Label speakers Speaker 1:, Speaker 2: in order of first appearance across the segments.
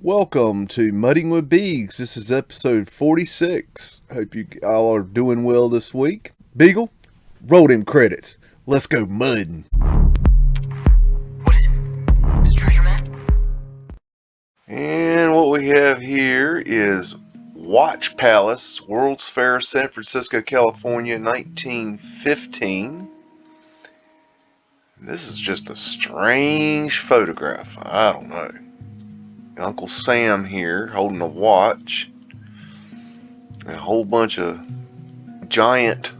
Speaker 1: Welcome to Mudding with BEAGS. This is episode 46. Hope you all are doing well this week. Beagle, roll them credits. Let's go mudding.
Speaker 2: What is it? Is it treasure map?
Speaker 1: And what we have here is Watch Palace, World's Fair, San Francisco, California, 1915. This is just a strange photograph. I don't know. Uncle Sam here holding a watch. And a whole bunch of giant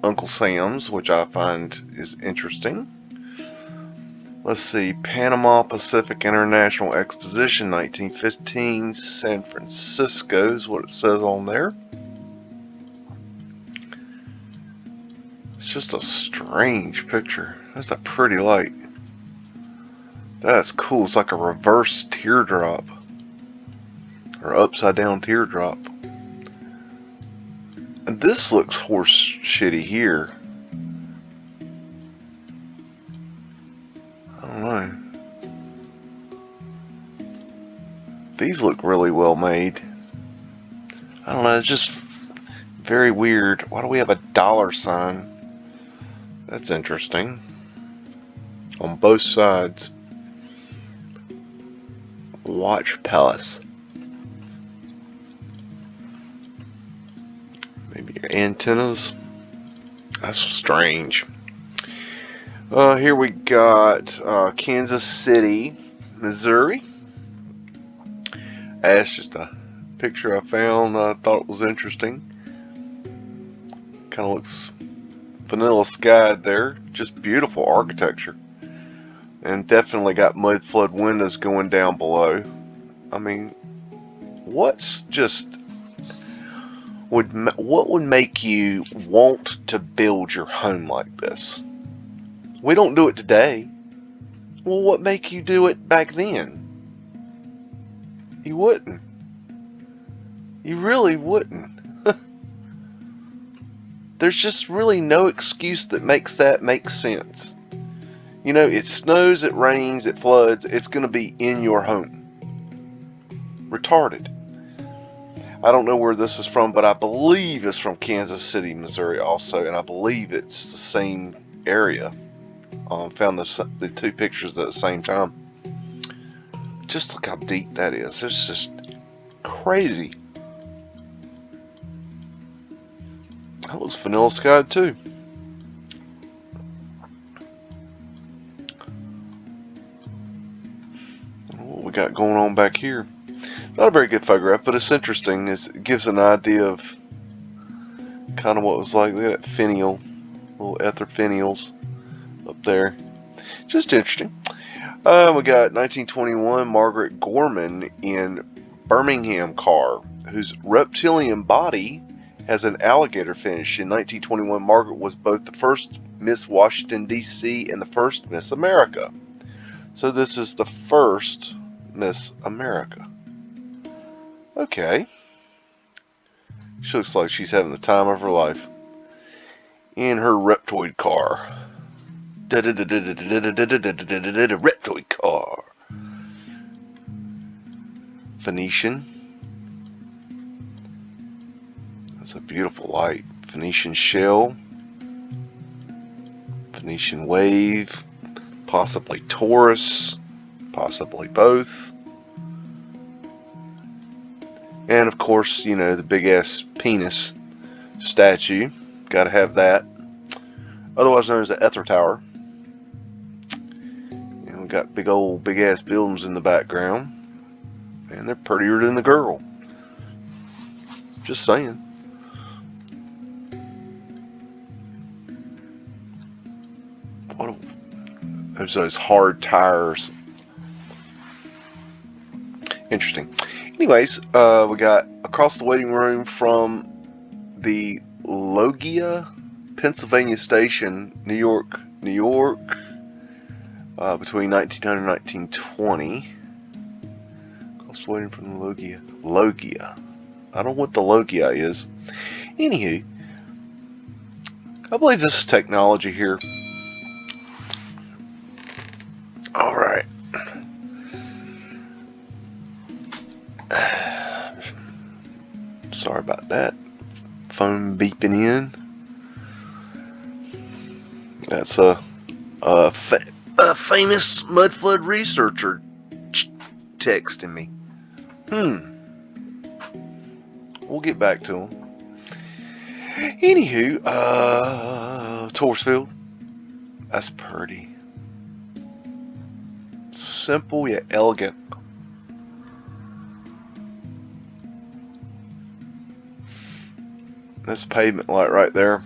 Speaker 1: Uncle Sams, which I find is interesting. Let's see, Panama Pacific International Exposition, 1915, San Francisco is what it says on there. It's just a strange picture. That's a pretty light. That's cool. It's like a reverse teardrop. Or upside down teardrop. And this looks horse shitty here. I don't know. These look really well made. I don't know, it's just very weird. Why do we have a dollar sign? That's interesting. On both sides. Watch Palace. Maybe your antennas. That's strange. Here we got Kansas City, Missouri. That's just a picture I found. I thought it was interesting. Kind of looks vanilla skied there. Just beautiful architecture. And definitely got Mudflood windows going down below. I mean, what would make you want to build your home like this? We don't do it today. Well, what make you do it back then? You wouldn't. You really wouldn't. There's just really no excuse that makes that make sense. You know, it snows, it rains, it floods, it's going to be in your home. Retarded. I don't know where this is from, but I believe it's from Kansas City, Missouri also, and I believe it's the same area. Found the two pictures at the same time. Just look how deep that is. It's just crazy. That looks vanilla skied too. What we got going on back here? Not a very good photograph, but it's interesting. It gives an idea of kind of what it was like. Look at that finial, little ether finials up there. Just interesting. We got 1921 Margaret Gorman in Birmingham car, whose reptilian body has an alligator finish. In 1921, Margaret was both the first Miss Washington, D.C. and the first Miss America. So this is the first Miss America. Okay. She looks like she's having the time of her life. In her Reptoid car. Reptoid car. Venetian. That's a beautiful light. Venetian shell. Venetian wave. Possibly Taurus. Possibly both. And of course, you know, the big ass penis statue. Gotta have that. Otherwise known as the Ether Tower. And we got big ass buildings in the background. And they're prettier than the girl. Just saying. There's those hard tires. Interesting. Anyways, we got across the waiting room from the Logia, Pennsylvania station, New York, between 1900 and 1920. Across the waiting from the Logia. I don't know what the Logia is. Anywho, I believe this is technology here. Alright. Sorry about that. Phone beeping in. That's a famous Mudflood researcher texting me. We'll get back to him. Anywho, Torsfield. That's pretty. Simple yet elegant. That's pavement light right there.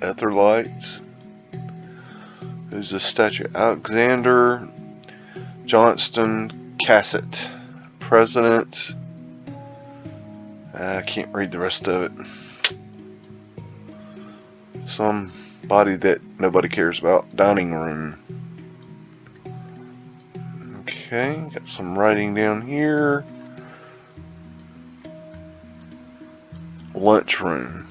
Speaker 1: Ether lights. There's a statue. Alexander Johnston Cassett, President. I can't read the rest of it. Somebody that nobody cares about. Dining room. Okay, got some writing down here. Lunchroom.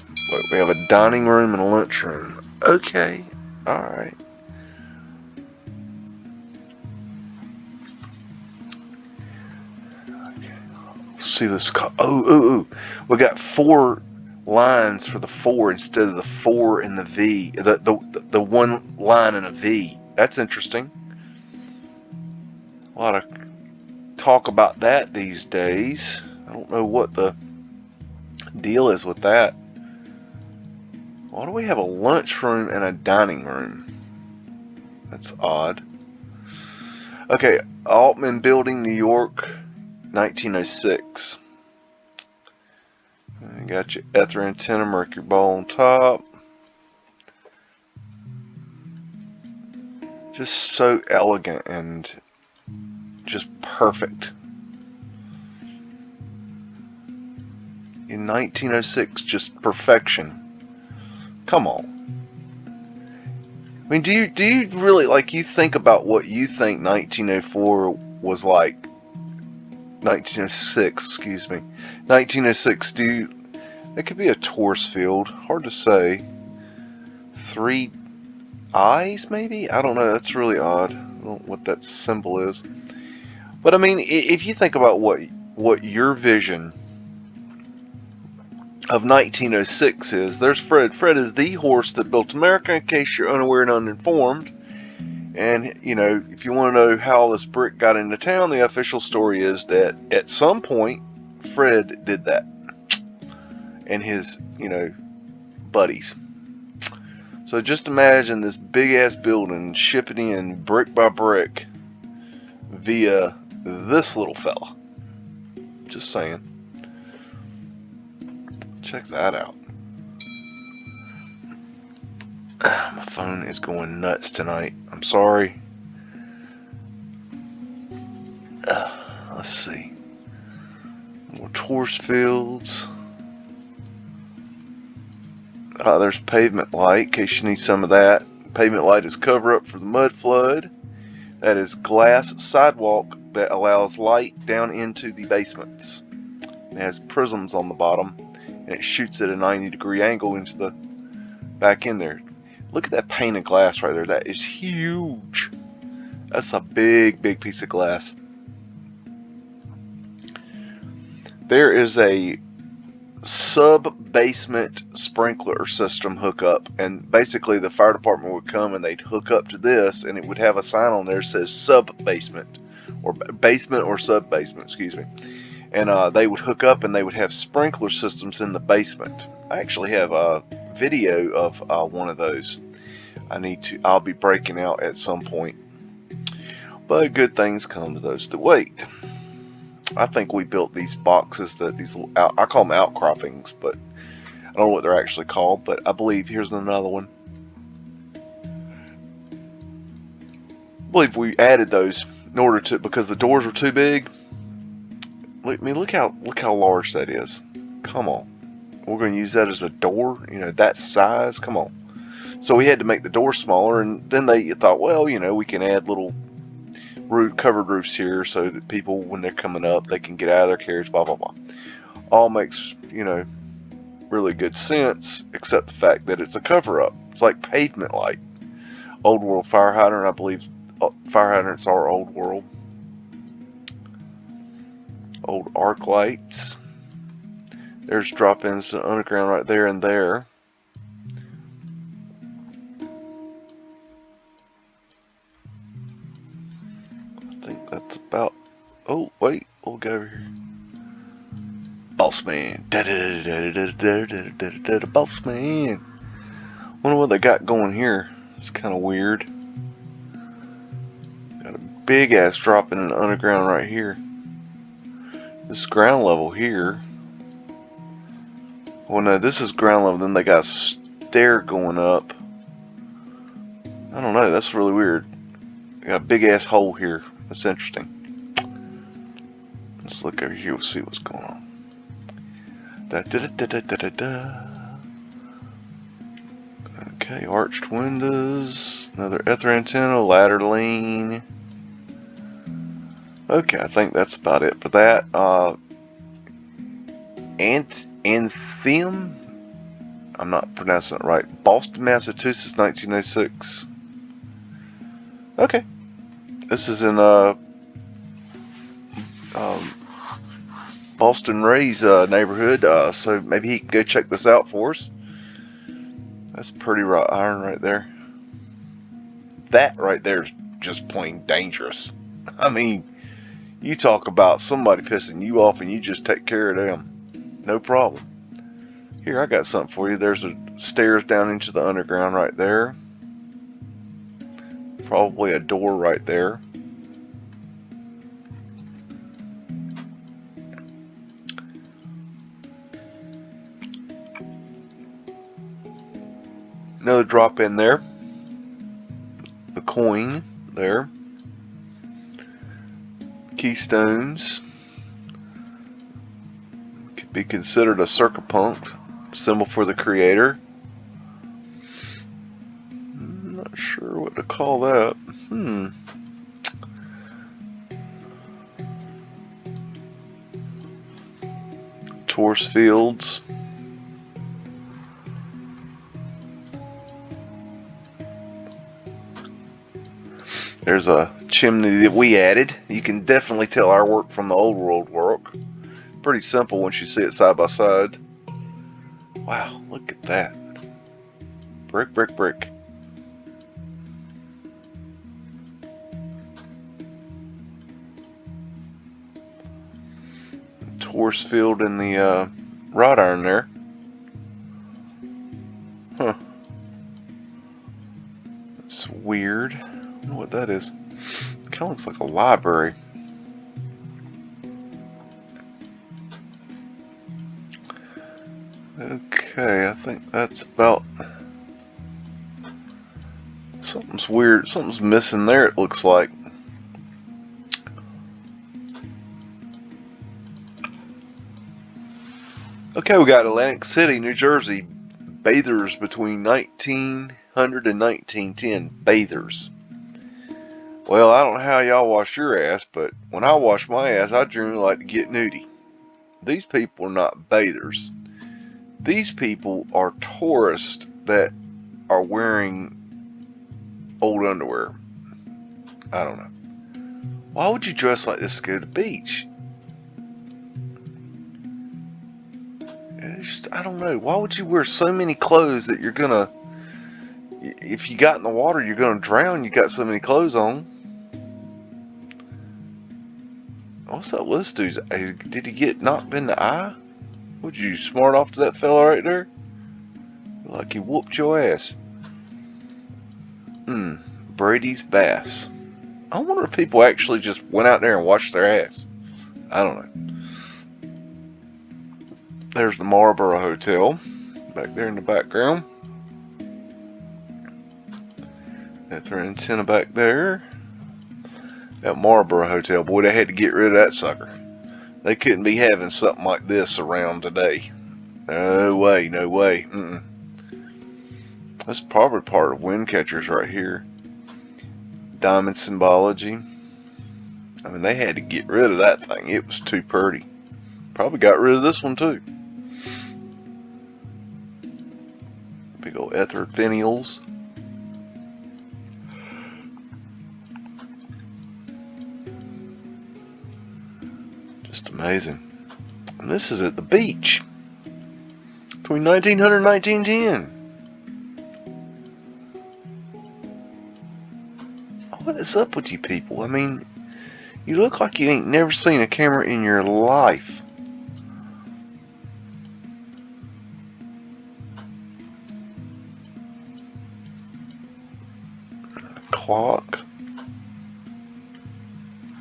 Speaker 1: We have a dining room and a lunchroom. Okay, alright. See this. Oh. We got 4 lines for the 4 instead of the 4 and the V. The one line and a V. That's interesting. A lot of talk about that these days. I don't know what the deal is with that. Why do we have a lunchroom and a dining room? That's odd. Okay, Altman Building, New York, 1906. You got your ether antenna, mercury ball on top. Just so elegant and just perfect. In 1906, just perfection. Come on. I mean, do you really, like, you think about what you think 1904 was like? 1906, excuse me. 1906, it could be a Torsfield, hard to say. 3 eyes, maybe? I don't know, that's really odd. I don't know what that symbol is. But I mean, if you think about what your vision of 1906 is, there's Fred. Fred is the horse that built America, in case you're unaware and uninformed. And, you know, if you want to know how this brick got into town, the official story is that at some point, Fred did that. And his, you know, buddies. So just imagine this big ass building shipping in brick by brick via this little fella. Just saying. Check that out. My phone is going nuts tonight. I'm sorry. Let's see. More Torsfields. There's pavement light, in case you need some of that. Pavement light is cover up for the mud flood. That is glass sidewalk that allows light down into the basements. It has prisms on the bottom, and it shoots at a 90-degree angle into the back in there. Look at that pane of glass right there. That is huge. That's a big, big piece of glass. There is a sub-basement sprinkler system hookup, and basically the fire department would come and they'd hook up to this, and it would have a sign on there that says sub-basement, or basement or sub-basement, excuse me. And they would hook up and they would have sprinkler systems in the basement. I actually have a video of one of those. I'll be breaking out at some point. But good things come to those that wait. I think we built these boxes, I call them outcroppings, but I don't know what they're actually called, but I believe, here's another one. I believe we added those in order to, because the doors were too big. Look how large that is. Come on. We're going to use that as a door, you know, that size. Come on. So we had to make the door smaller, and then they thought, well, you know, we can add little covered roofs here so that people, when they're coming up, they can get out of their carriage, blah, blah, blah. All makes, you know, really good sense, except the fact that it's a cover-up. It's like pavement light. Old world fire hydrant, I believe fire hydrants are old world. Old arc lights. There's drop-ins to underground right there and there. I think that's about. Oh wait, we'll go over here. Boss man. Boss man. Wonder what they got going here. It's kind of weird. Got a big ass drop in the underground right here. This is ground level here. Well, no, this is ground level. Then they got a stair going up. I don't know. That's really weird. They got a big ass hole here. That's interesting. Let's look over here. We'll see what's going on. Okay, arched windows. Another ether antenna. Ladder lean. Okay, I think that's about it for that. Anthem? I'm not pronouncing it right. Boston, Massachusetts, 1906. Okay. This is in Boston Ray's neighborhood, so maybe he can go check this out for us. That's pretty wrought iron right there. That right there is just plain dangerous. I mean, you talk about somebody pissing you off and you just take care of them. No problem. Here, I got something for you. There's a stairs down into the underground right there. Probably a door right there. Another drop in there. The coin there. Keystones. Could be considered a circumpunct. Symbol for the creator. I'm not sure what to call that. Torus fields. There's a chimney that we added. You can definitely tell our work from the old world work. Pretty simple once you see it side by side. Wow, look at that. Brick, brick, brick. Torus field in the wrought iron there. Huh. That's weird. I don't know what that is. It kind of looks like a library. Okay, I think that's about. Something's weird. Something's missing there, it looks like. Okay, we got Atlantic City, New Jersey. Bathers between 1900 and 1910. Bathers. Well, I don't know how y'all wash your ass, but when I wash my ass, I generally like to get nudie. These people are not bathers. These people are tourists that are wearing old underwear. I don't know. Why would you dress like this to go to the beach? I don't know. Why would you wear so many clothes that you're gonna, if you got in the water, you're gonna drown? You got so many clothes on. What's up with this dude's? Did he get knocked in the eye? Would you smart off to that fella right there? Like he whooped your ass. Brady's Bass. I wonder if people actually just went out there and washed their ass. I don't know. There's the Marlboro Hotel back there in the background. That's their antenna back there. That Marlboro Hotel, boy, they had to get rid of that sucker. They couldn't be having something like this around today. No way, no way. That's probably part of wind catchers right here. Diamond symbology. I mean, they had to get rid of that thing. It was too pretty. Probably got rid of this one too. Big old ether finials. Just amazing. And this is at the beach. Between 1900 and 1910. What is up with you people? I mean, you look like you ain't never seen a camera in your life. Clock.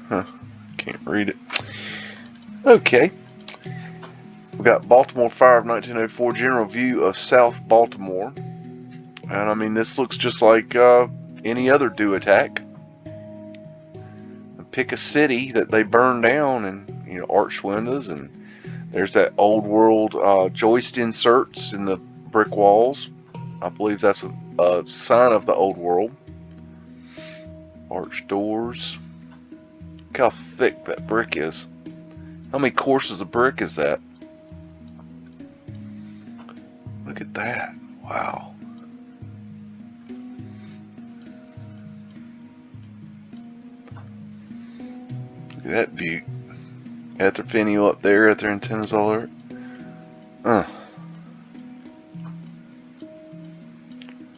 Speaker 1: Huh. Can't read it. Okay. We got Baltimore Fire of 1904 general view of South Baltimore. And I mean, this looks just like any other do attack. Pick a city that they burned down, and you know, arched windows, and there's that old world joist inserts in the brick walls. I believe that's a sign of the old world. Arched doors. Look how thick that brick is. How many courses of brick is that? Look at that. Wow. Look at that view. Got their finial up there, got their antennas all over.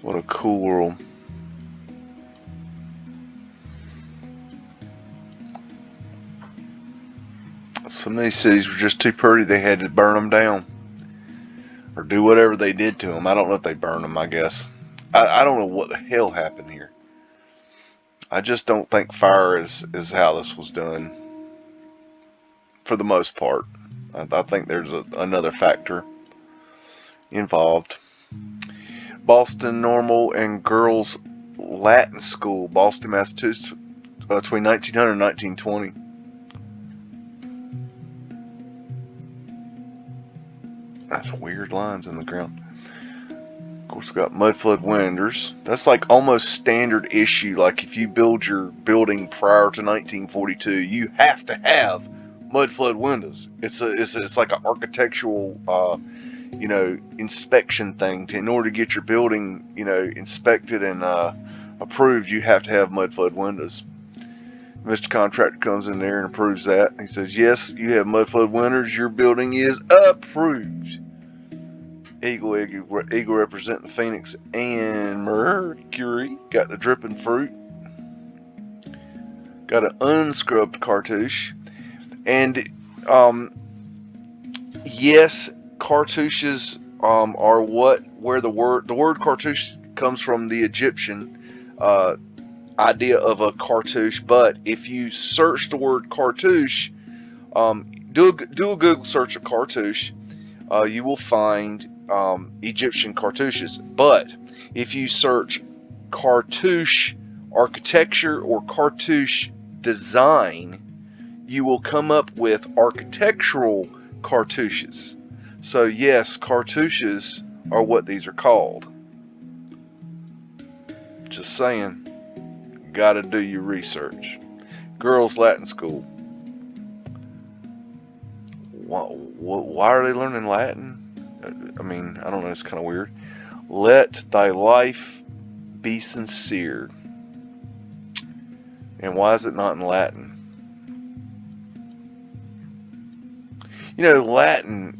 Speaker 1: What a cool world. Some of these cities were just too pretty, they had to burn them down. Or do whatever they did to them. I don't know if they burned them, I guess. I don't know what the hell happened here. I just don't think fire is how this was done. For the most part. I think there's another factor involved. Boston Normal and Girls Latin School, Boston, Massachusetts, between 1900 and 1920. That's weird lines in the ground. Of course, we got Mudflood windows. That's like almost standard issue. Like if you build your building prior to 1942, you have to have Mudflood windows. It's like an architectural, you know, inspection thing. In order to get your building, you know, inspected and approved, you have to have Mudflood windows. Mr. Contractor comes in there and approves that. He says, yes, you have Mudflood windows. Your building is approved. Eagle representing Phoenix and Mercury. Got the dripping fruit. Got an unscrubbed cartouche. And, yes, cartouches are where the word cartouche comes from the Egyptian idea of a cartouche. But if you search the word cartouche, do a Google search of cartouche, you will find Egyptian cartouches. But if you search cartouche architecture or cartouche design, you will come up with architectural cartouches. So yes, cartouches are what these are called. Just saying. Gotta do your research. Girls Latin School. Why are they learning Latin? I mean, I don't know, it's kind of weird. Let thy life be sincere. And why is it not in Latin? You know, Latin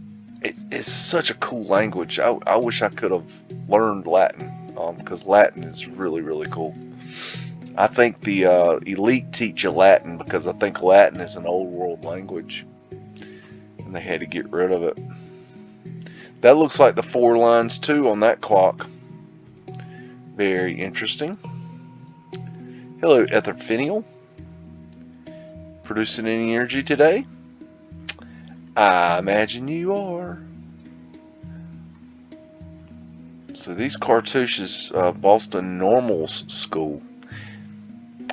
Speaker 1: is such a cool language. I wish I could have learned Latin, because Latin is really, really cool. I think the elite teach you Latin because I think Latin is an old world language. And they had to get rid of it. That looks like the 4 lines too on that clock. Very interesting. Hello, Ether Finial. Producing any energy today? I imagine you are. So these cartouches, Boston Normals School.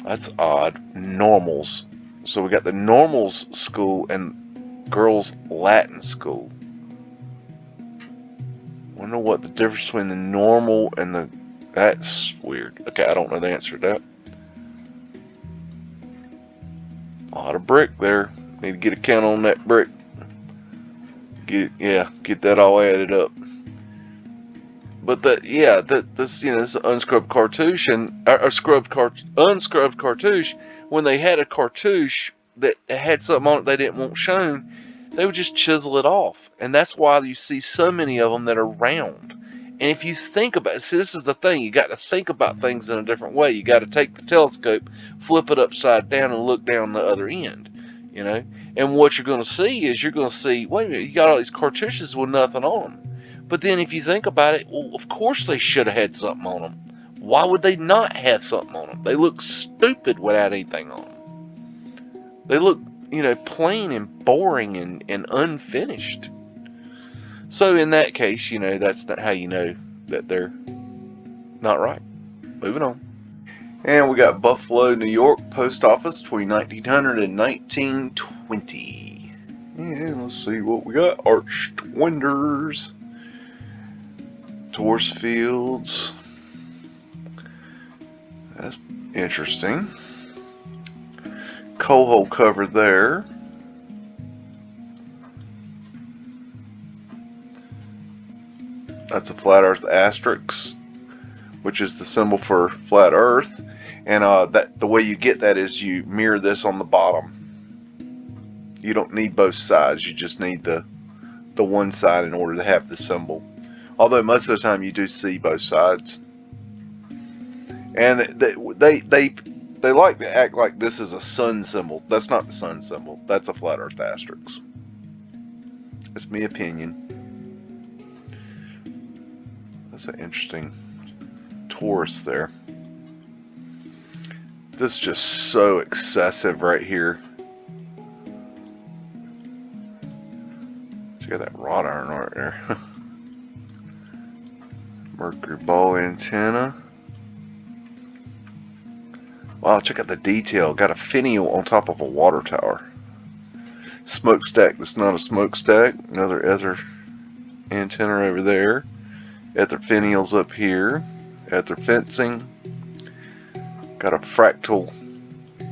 Speaker 1: That's odd. Normals. So we got the Normals School and Girls Latin School. I wonder what the difference between the normal and the... That's weird. Okay, I don't know the answer to that. A lot of brick there. Need to get a count on that brick. Get that all added up. But this is an unscrubbed cartouche and unscrubbed cartouche. When they had a cartouche, that had something on it they didn't want shown, they would just chisel it off. And that's why you see so many of them that are round. And if you think about it, see, this is the thing, you got to think about things in a different way. You got to take the telescope, flip it upside down, and look down the other end, you know. And what you're going to see is you're going to see, wait a minute, you got all these cartouches with nothing on them. But then if you think about it, well, of course they should have had something on them. Why would they not have something on them? They look stupid without anything on them. They look, you know, plain and boring and unfinished. So in that case, you know, that's not how you know that they're not right. Moving on. And we got Buffalo, New York, post office between 1900 and 1920. And let's see what we got. Arched windows. Torus fields. That's interesting. Coal hole cover there. That's a flat earth asterisk, which is the symbol for flat earth. And that the way you get that is you mirror this on the bottom. You don't need both sides, you just need the one side in order to have the symbol. Although most of the time you do see both sides. And they like to act like this is a sun symbol. That's not the sun symbol. That's a flat earth asterisk. That's my opinion. That's an interesting Taurus there. This is just so excessive right here. You got that wrought iron right there. Mercury ball antenna. Wow, check out the detail. Got a finial on top of a water tower. Smokestack that's not a smokestack. Another ether antenna over there. Ether finials up here. Ether fencing. Got a fractal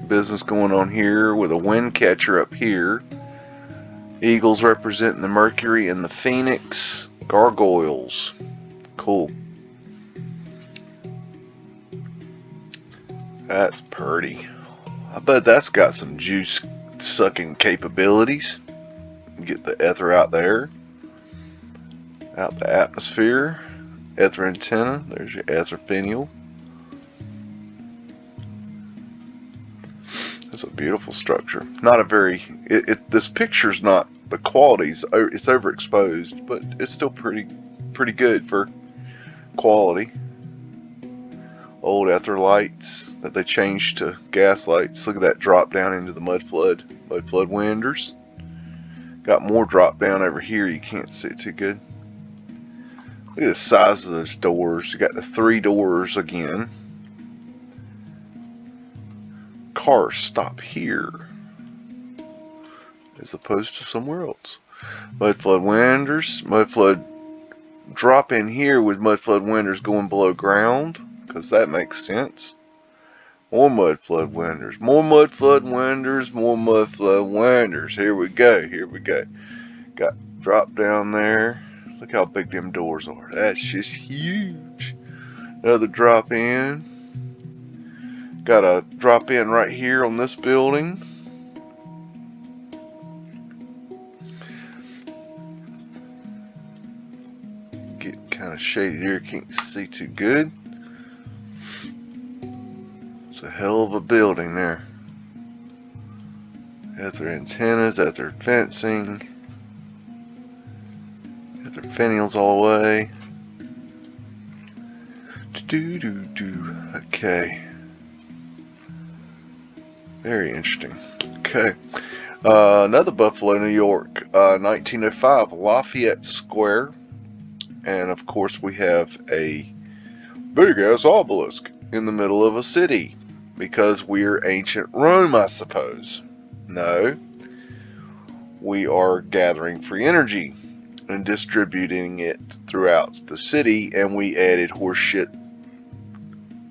Speaker 1: business going on here with a wind catcher up here. Eagles representing the Mercury and the Phoenix. Gargoyles. Cool. That's pretty. I bet that's got some juice sucking capabilities. Get the ether out there. Out the atmosphere. Ether antenna. There's your ether finial. That's a beautiful structure. Not a very... this picture's not... The quality's... It's overexposed, but it's still pretty good for quality. Old ether lights that they changed to gas lights. Look at that drop down into the Mudflood winders. Got more drop down over here. You can't see it too good. Look at the size of those doors. You got the 3 doors again. Cars stop here as opposed to somewhere else. Mudflood winders. Mudflood drop in here with Mudflood winders going below ground, because that makes sense. More Mudflood winders. More Mudflood winders. More Mudflood winders. Here we go. Here we go. Got drop down there. Look how big them doors are. That's just huge. Another drop in. Got a drop in right here on this building. Getting kind of shaded here. Can't see too good. It's a hell of a building there. Ether antennas, ether fencing, ether finials all the way. Okay. Very interesting. Okay. Another Buffalo, New York, 1905, Lafayette Square. And of course we have a big ass obelisk in the middle of a city. Because we're ancient Rome, I suppose. No. We are gathering free energy and distributing it throughout the city, and we added horseshit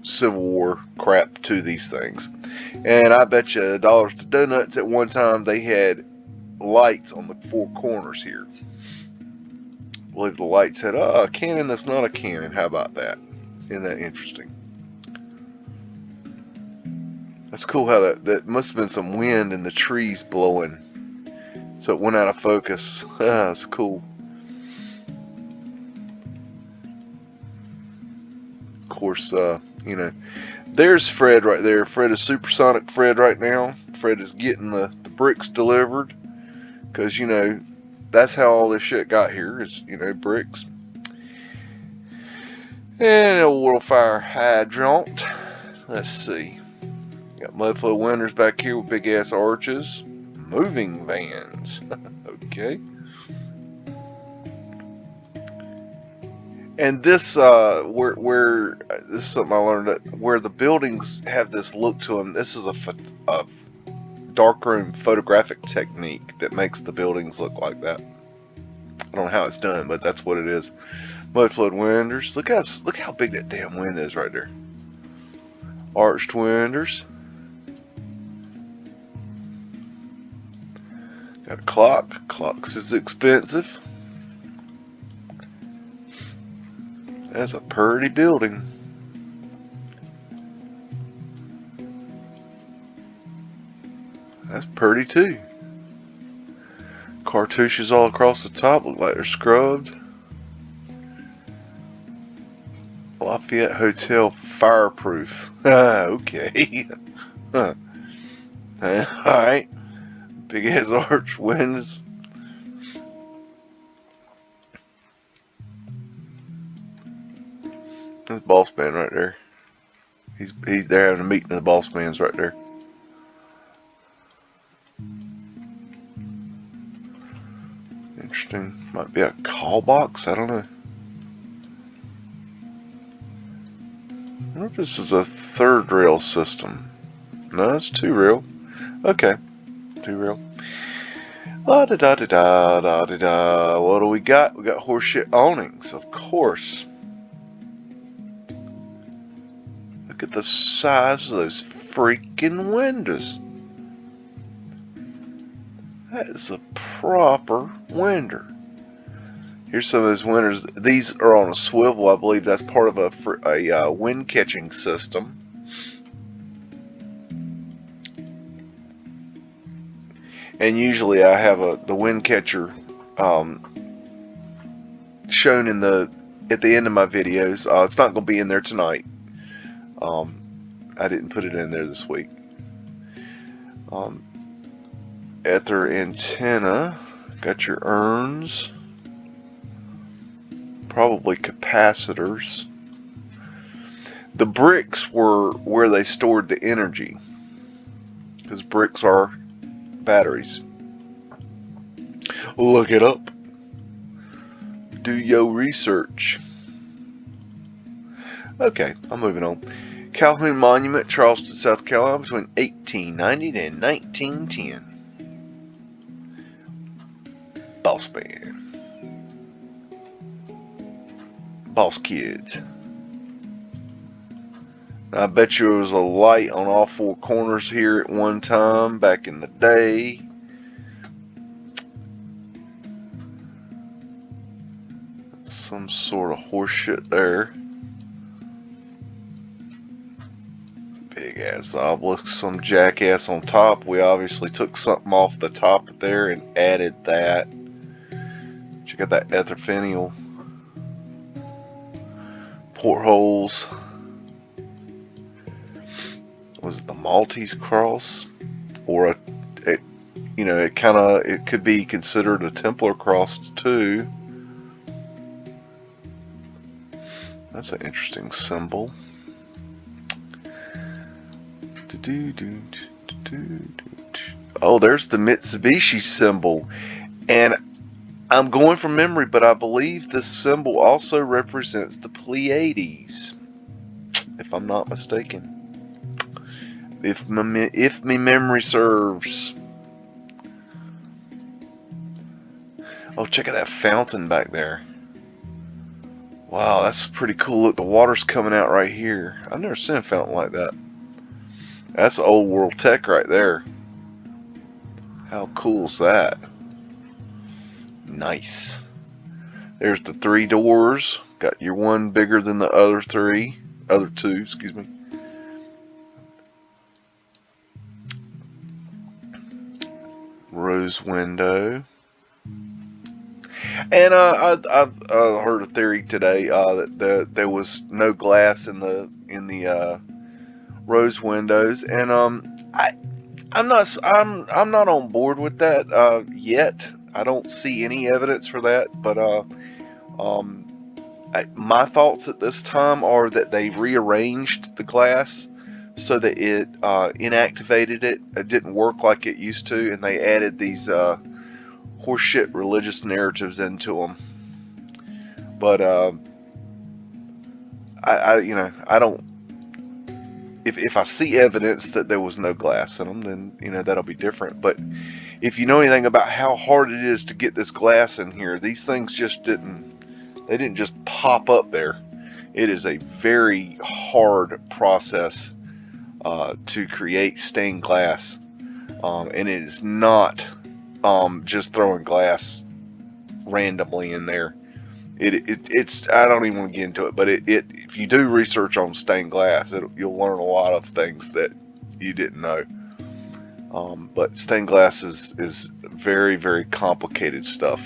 Speaker 1: Civil War crap to these things. And I bet you dollars to donuts at one time they had lights on the 4 corners here. I believe the lights had a cannon that's not a cannon. How about that? Isn't that interesting? That's cool how that must have been some wind and the trees blowing, so it went out of focus. That's cool. Of course, you know, there's Fred right there. Fred is supersonic Fred right now. Fred is getting the bricks delivered, because, you know, that's how all this shit got here, is, you know, bricks. And a water fire hydrant. Let's see. Got Mudflood windows back here with big ass arches. Moving vans. Okay. And this, where this is something I learned, that where the buildings have this look to them. This is a darkroom photographic technique that makes the buildings look like that. I don't know how it's done, but that's what it is. Mudflood windows. Look how big that damn window is right there. Arched windows. Got a clock. Clocks is expensive. That's a pretty building. That's pretty too. Cartouches all across the top look like they're scrubbed. Lafayette Hotel fireproof. Okay. Huh. Alright. Big ass arch windows. There's boss man right there. He's there having a meeting. The boss man's right there. Interesting. Might be a call box. I don't know. I wonder if this is a third rail system. No, it's 2 rail. Okay. 2 rail. La da da da da da da da. What do we got? We got horseshit awnings, of course. Look at the size of those freaking windows. That is a proper window. Here's some of those windows. These are on a swivel. I believe that's part of a wind catching system. And usually I have the wind catcher shown in at the end of my videos. It's not going to be in there tonight. I didn't put it in there this week. Ether antenna. Got your urns. Probably capacitors. The bricks were where they stored the energy, because bricks are batteries. Look it up. Do your research. Okay, I'm moving on. Calhoun Monument, Charleston, South Carolina, between 1890 and 1910. Boss man. Boss kids. I bet you there was a light on all 4 corners here at one time back in the day. Some sort of horse shit there. Big ass obelisk, some jackass on top. We obviously took something off the top there and added that. Check out that etherfinial. Portholes. Was it the Maltese cross, or it could be considered a Templar cross too. That's an interesting symbol. Oh, there's the Mitsubishi symbol, and I'm going from memory, but I believe this symbol also represents the Pleiades, if I'm not mistaken. If my memory serves. Oh, check out that fountain back there. Wow, that's pretty cool. Look, the water's coming out right here. I've never seen a fountain like that. That's old world tech right there. How cool is that? Nice. There's the 3 doors. Got your one bigger than the other 2, excuse me. Rose window. And I've heard a theory today that there was no glass in the rose windows, and I'm not on board with that yet. I don't see any evidence for that, but my thoughts at this time are that they rearranged the glass so that it inactivated it. It didn't work like it used to, and they added these horseshit religious narratives into them. But I don't. If I see evidence that there was no glass in them, then that'll be different. But if you know anything about how hard it is to get this glass in here, these things just didn't just pop up there. It is a very hard process to create stained glass, and it is not just throwing glass randomly in there. It's I don't even want to get into it, but if you do research on stained glass, you'll learn a lot of things that you didn't know. But stained glass is very, very complicated stuff.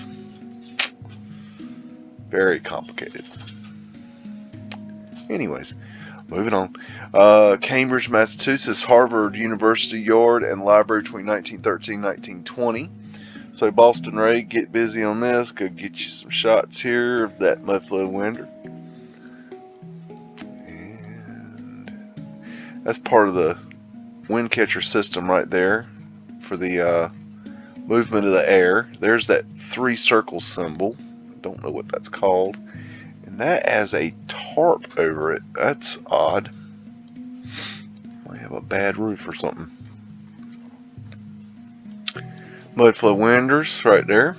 Speaker 1: Very complicated. Anyways, moving on. Cambridge, Massachusetts, Harvard University Yard and Library between 1913 and 1920. So Boston Ray, get busy on this. Go get you some shots here of that Mudflood window. And that's part of the wind catcher system right there for the movement of the air. There's that 3 circle symbol. I don't know what that's called. And that has a tarp over it. That's odd. Might have a bad roof or something. Mudflood windows right there.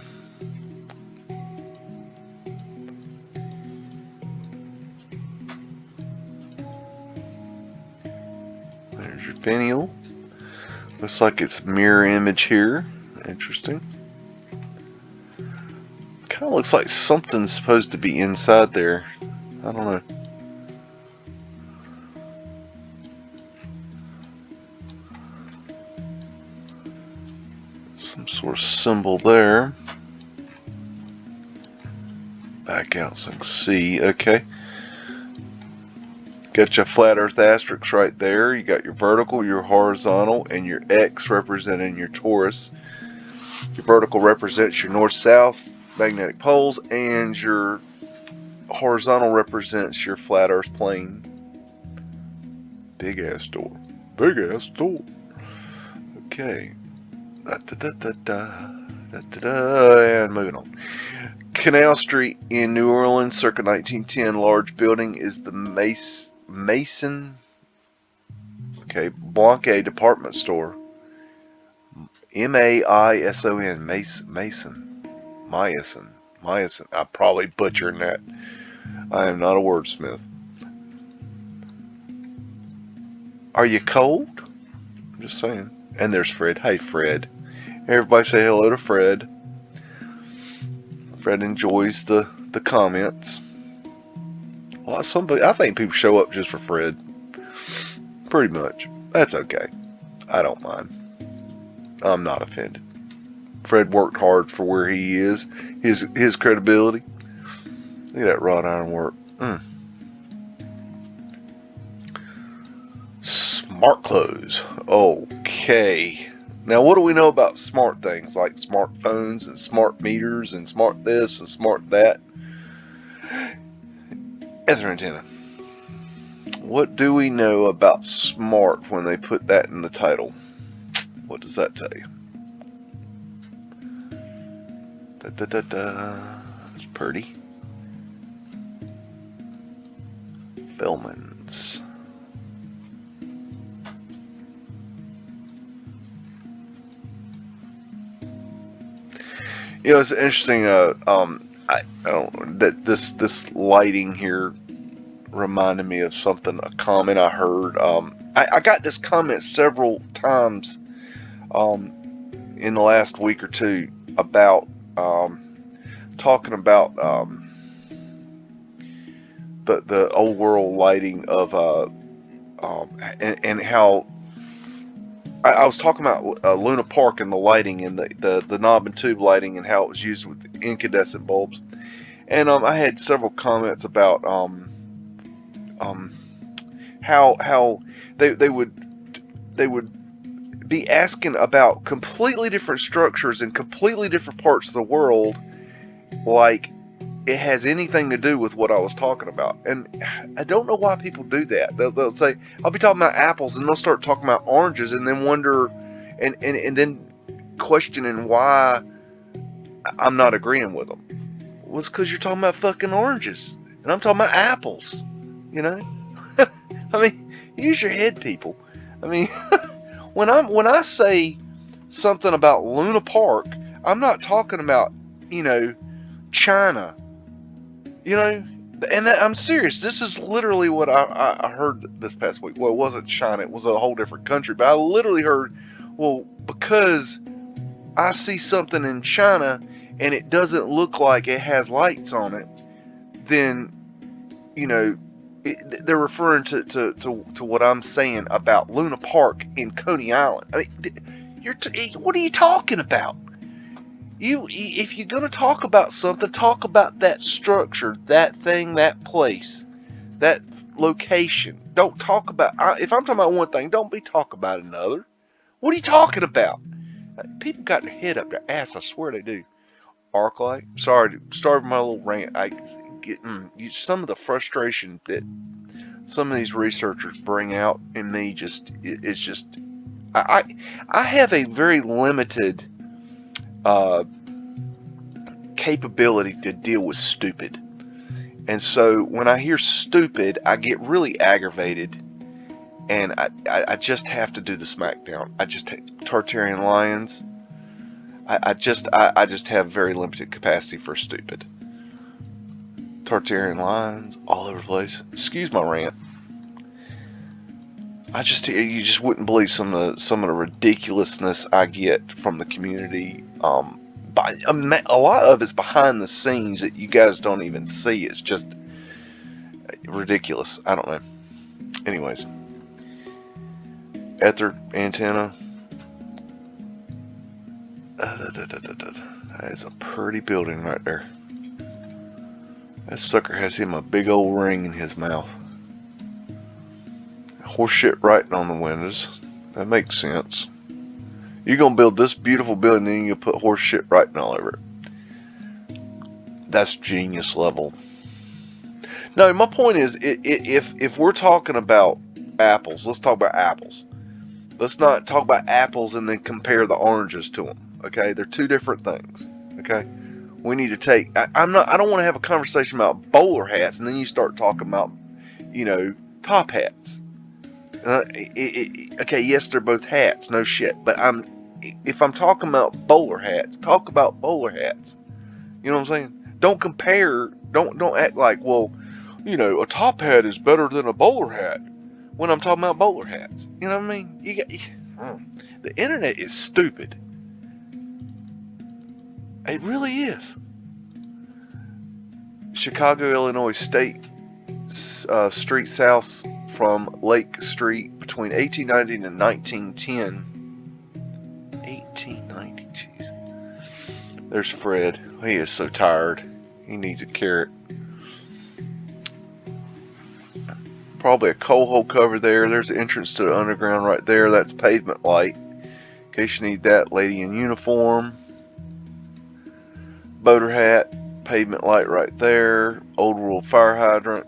Speaker 1: There's your finial. Looks like it's mirror image here. Interesting. Kind of looks like something's supposed to be inside there. I don't know. Some sort of symbol there. Back out so I can see. Okay. Got your flat earth asterisk right there. You got your vertical, your horizontal, and your X representing your torus. Your vertical represents your north-south magnetic poles, and your horizontal represents your flat earth plane. Big ass door. Big ass door. Okay. And moving on. Canal Street in New Orleans, circa 1910. Large building is the Mace Mason. Okay, Blanquet department store. M-A-I-S-O-N. Mace Mason. Myosin. I'm probably butchering that. I am not a wordsmith. Are you cold? I'm just saying. And there's Fred. Hey, Fred. Everybody say hello to Fred. Fred enjoys the comments. Well, I think people show up just for Fred. Pretty much. That's okay. I don't mind. I'm not offended. Fred worked hard for where he is. His credibility. Look at that wrought iron work. Smart clothes. Okay. Now, what do we know about smart things like smartphones and smart meters and smart this and smart that? Ether antenna. What do we know about smart when they put that in the title? What does that tell you? That's pretty. Bellman's. You know, it's interesting. I don't that this lighting here reminded me of something. A comment I heard. I got this comment several times in the last week or two about talking about the old world lighting of and how I was talking about Luna Park and the lighting and the knob and tube lighting and how it was used with incandescent bulbs. And I had several comments about how they would be asking about completely different structures in completely different parts of the world, like it has anything to do with what I was talking about. And I don't know why people do that. They'll say, I'll be talking about apples, and they'll start talking about oranges, and then wonder, and then questioning why I'm not agreeing with them. Well, it's because you're talking about fucking oranges, and I'm talking about apples. You know, I mean, use your head, people. I mean, when I say something about Luna Park, I'm not talking about, China. And I'm serious. This is literally what I heard this past week. Well, it wasn't China. It was a whole different country. But I literally heard, well, because I see something in China and it doesn't look like it has lights on it, then, they're referring to what I'm saying about Luna Park in Coney Island. I mean, what are you talking about? If you're going to talk about something, talk about that structure, that thing, that place, that location. Don't talk about, if I'm talking about one thing, don't be talking about another. What are you talking about? People got their head up their ass, I swear they do. Arclight, sorry to start my little rant. I get some of the frustration that some of these researchers bring out in me. It's just, I have a very limited capability to deal with stupid, and so when I hear stupid, I get really aggravated, and I just have to do the smackdown. Tartarian lions. I just have very limited capacity for stupid. Tartarian lions all over the place. Excuse my rant. You just wouldn't believe some of the ridiculousness I get from the community. A lot of it's behind the scenes that you guys don't even see. It's just ridiculous. I don't know. Anyways, ether antenna. That is a pretty building right there. That sucker has him a big old ring in his mouth. Horseshit writing on the windows. That makes sense. You're gonna build this beautiful building, and you put horseshit writing all over it. That's genius level. No, my point is, if we're talking about apples, let's talk about apples. Let's not talk about apples and then compare the oranges to them. Okay, they're two different things. Okay, we need to take. I don't want to have a conversation about bowler hats, and then you start talking about, top hats. Okay, yes, they're both hats, no shit. But if I'm talking about bowler hats, talk about bowler hats. You know what I'm saying? Don't compare. Don't act like, well, a top hat is better than a bowler hat when I'm talking about bowler hats. You know what I mean? The internet is stupid. It really is. Chicago, Illinois State Street south from Lake Street between 1890 and 1910. 1890, jeez. There's Fred. He is so tired. He needs a carrot. Probably a coal hole cover there. There's the entrance to the underground right there. That's pavement light. In case you need that, lady in uniform. Boater hat. Pavement light right there. Old rule fire hydrant.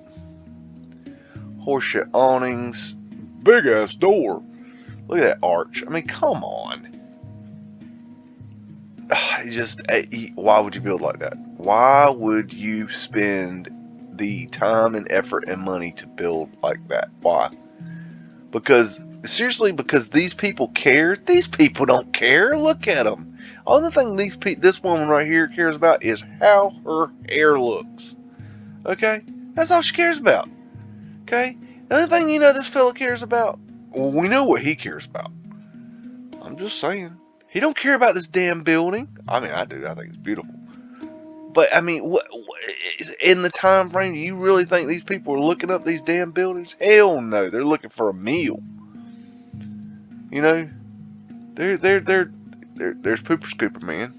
Speaker 1: Horseshit awnings. Big ass door. Look at that arch. I mean, come on. Why would you build like that? Why would you spend the time and effort and money to build like that? Why? Because these people care. These people don't care. Look at them. Only thing this woman right here cares about is how her hair looks. Okay, that's all she cares about. Okay, the only thing this fella cares about. Well, we know what he cares about. I'm just saying. He don't care about this damn building. I mean, I do. I think it's beautiful. But, I mean, what in the time frame, do you really think these people are looking up these damn buildings? Hell no. They're looking for a meal. There's Pooper Scooper Man.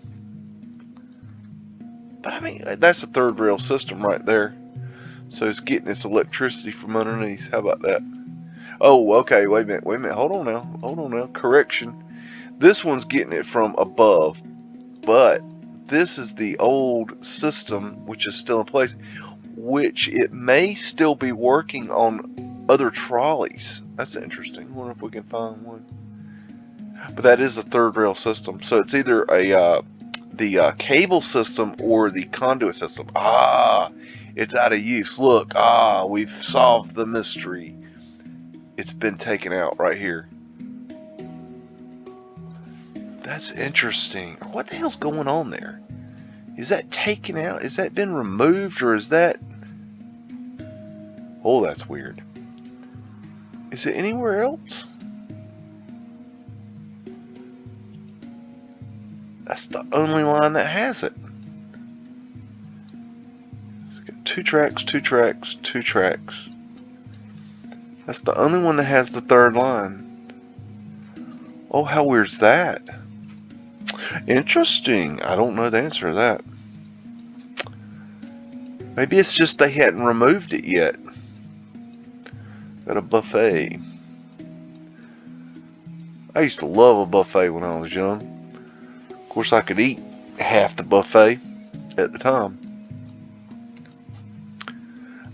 Speaker 1: But I mean, that's a third rail system right there. So it's getting its electricity from underneath. How about that? Oh, okay. Wait a minute. Hold on now. Correction. This one's getting it from above, but this is the old system, which is still in place, which it may still be working on other trolleys. That's interesting. I wonder if we can find one. But that is a third rail system, so it's either the cable system or the conduit system. It's out of use. Look, we've solved the mystery. It's been taken out right here. That's interesting. What the hell's going on there? Is that taken out? Is that been removed, or is that... Oh, that's weird. Is it anywhere else? That's the only line that has it. It's got 2 tracks, 2 tracks, 2 tracks. That's the only one that has the third line. Oh, how weird's that? Interesting. I don't know the answer to that. Maybe it's just they hadn't removed it yet. Got a buffet. I used to love a buffet when I was young. Of course, I could eat half the buffet at the time.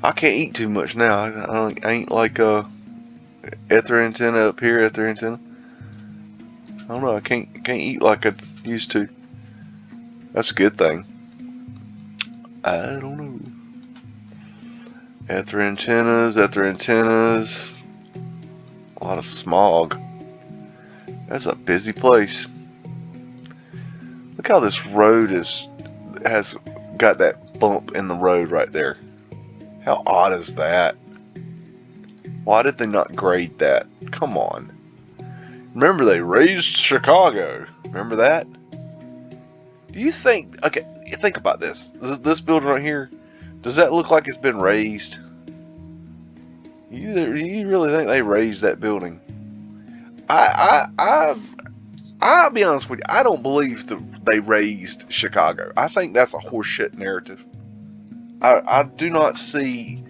Speaker 1: I can't eat too much now. I ain't like ether antenna up here, ether antenna. I don't know. I can't eat like I used to. That's a good thing. I don't know. Ether antennas. A lot of smog. That's a busy place. Look how this road has got that bump in the road right there. How odd is that? Why did they not grade that? Come on. Remember, they raised Chicago. Remember that? Do you think... Okay, think about this. This building right here, does that look like it's been raised? You really think they raised that building? I'll be honest with you. I don't believe they raised Chicago. I think that's a horseshit narrative. I do not see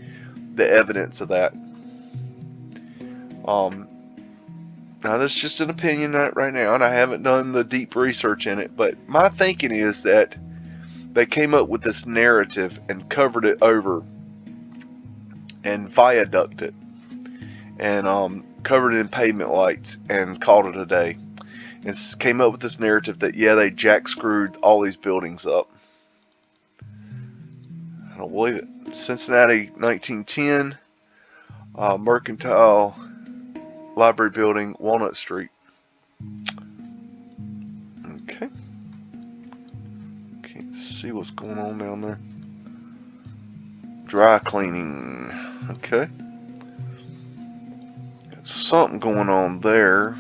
Speaker 1: the evidence of that. Now that's just an opinion right now, and I haven't done the deep research in it. But my thinking is that they came up with this narrative and covered it over, and viaducted it, and covered it in pavement lights, and called it a day. And came up with this narrative that, yeah, they jack screwed all these buildings up. I don't believe it. Cincinnati, 1910, Mercantile Library Building, Walnut Street. Okay. Can't see what's going on down there. Dry cleaning. Okay. Got something going on there.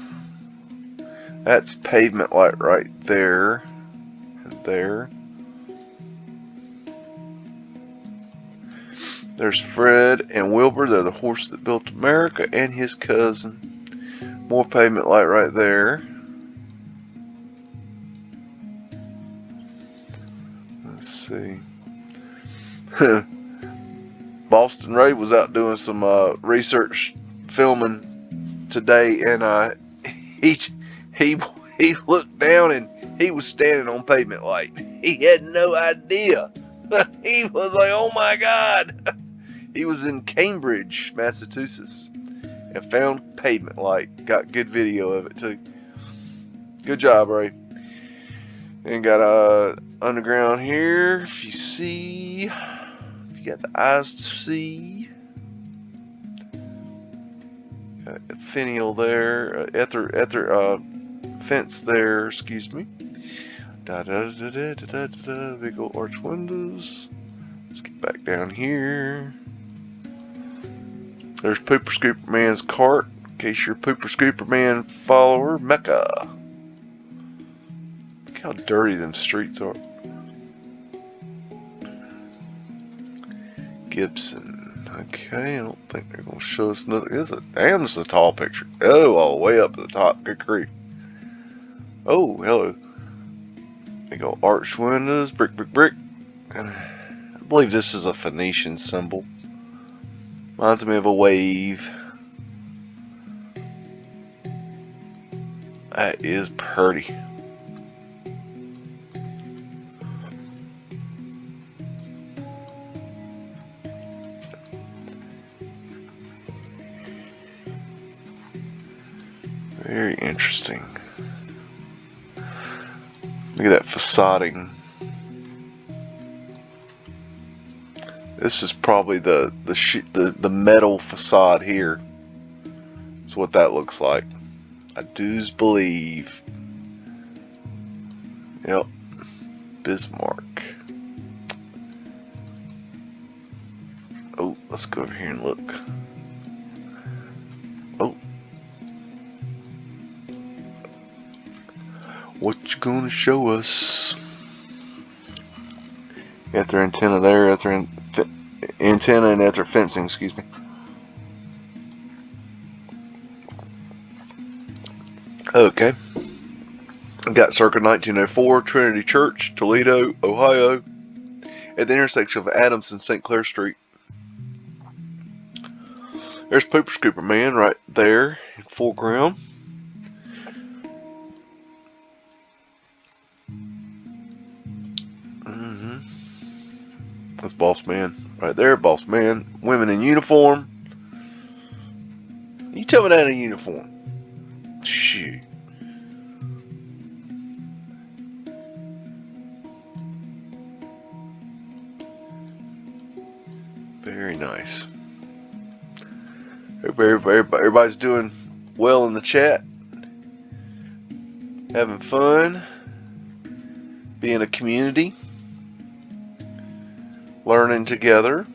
Speaker 1: That's pavement light right there. And there. There's Fred and Wilbur. They're the horse that built America, and his cousin. More pavement light right there. Let's see. Boston Ray was out doing some research filming today, and he looked down and he was standing on pavement light. He had no idea. He was like, oh my God. He was in Cambridge, Massachusetts, and found pavement light. Got good video of it too. Good job, Ray. And got underground here. If you see, if you got the eyes to see, got a finial there, ether fence there. Excuse me. Big old arch windows. Let's get back down here. There's Pooper Scooper Man's cart, in case you're a Pooper Scooper Man follower. Mecca. Look how dirty them streets are. Gibson. Okay, I don't think they're going to show us nothing. This is a tall picture. Oh, all the way up to the top. Good grief. Oh, hello. They go arch windows, brick, brick, brick. And I believe this is a Phoenician symbol. Reminds me of a wave. That is pretty. Very interesting. Look at that facading. This is probably the metal facade here. That's what that looks like. I do's believe. Yep. Bismarck. Oh, let's go over here and look. Oh. What you gonna show us? Got their antenna there, at their antenna and at their fencing, excuse me. Okay. Got circa 1904, Trinity Church, Toledo, Ohio, at the intersection of Adams and St. Clair Street. There's Pooper Scooper Man right there in foreground. That's Boss Man right there. Boss Man. Women in uniform. You tell me that in uniform. Shoot. Very nice. Everybody's doing well in the chat. Having fun. Being a community. Learning together.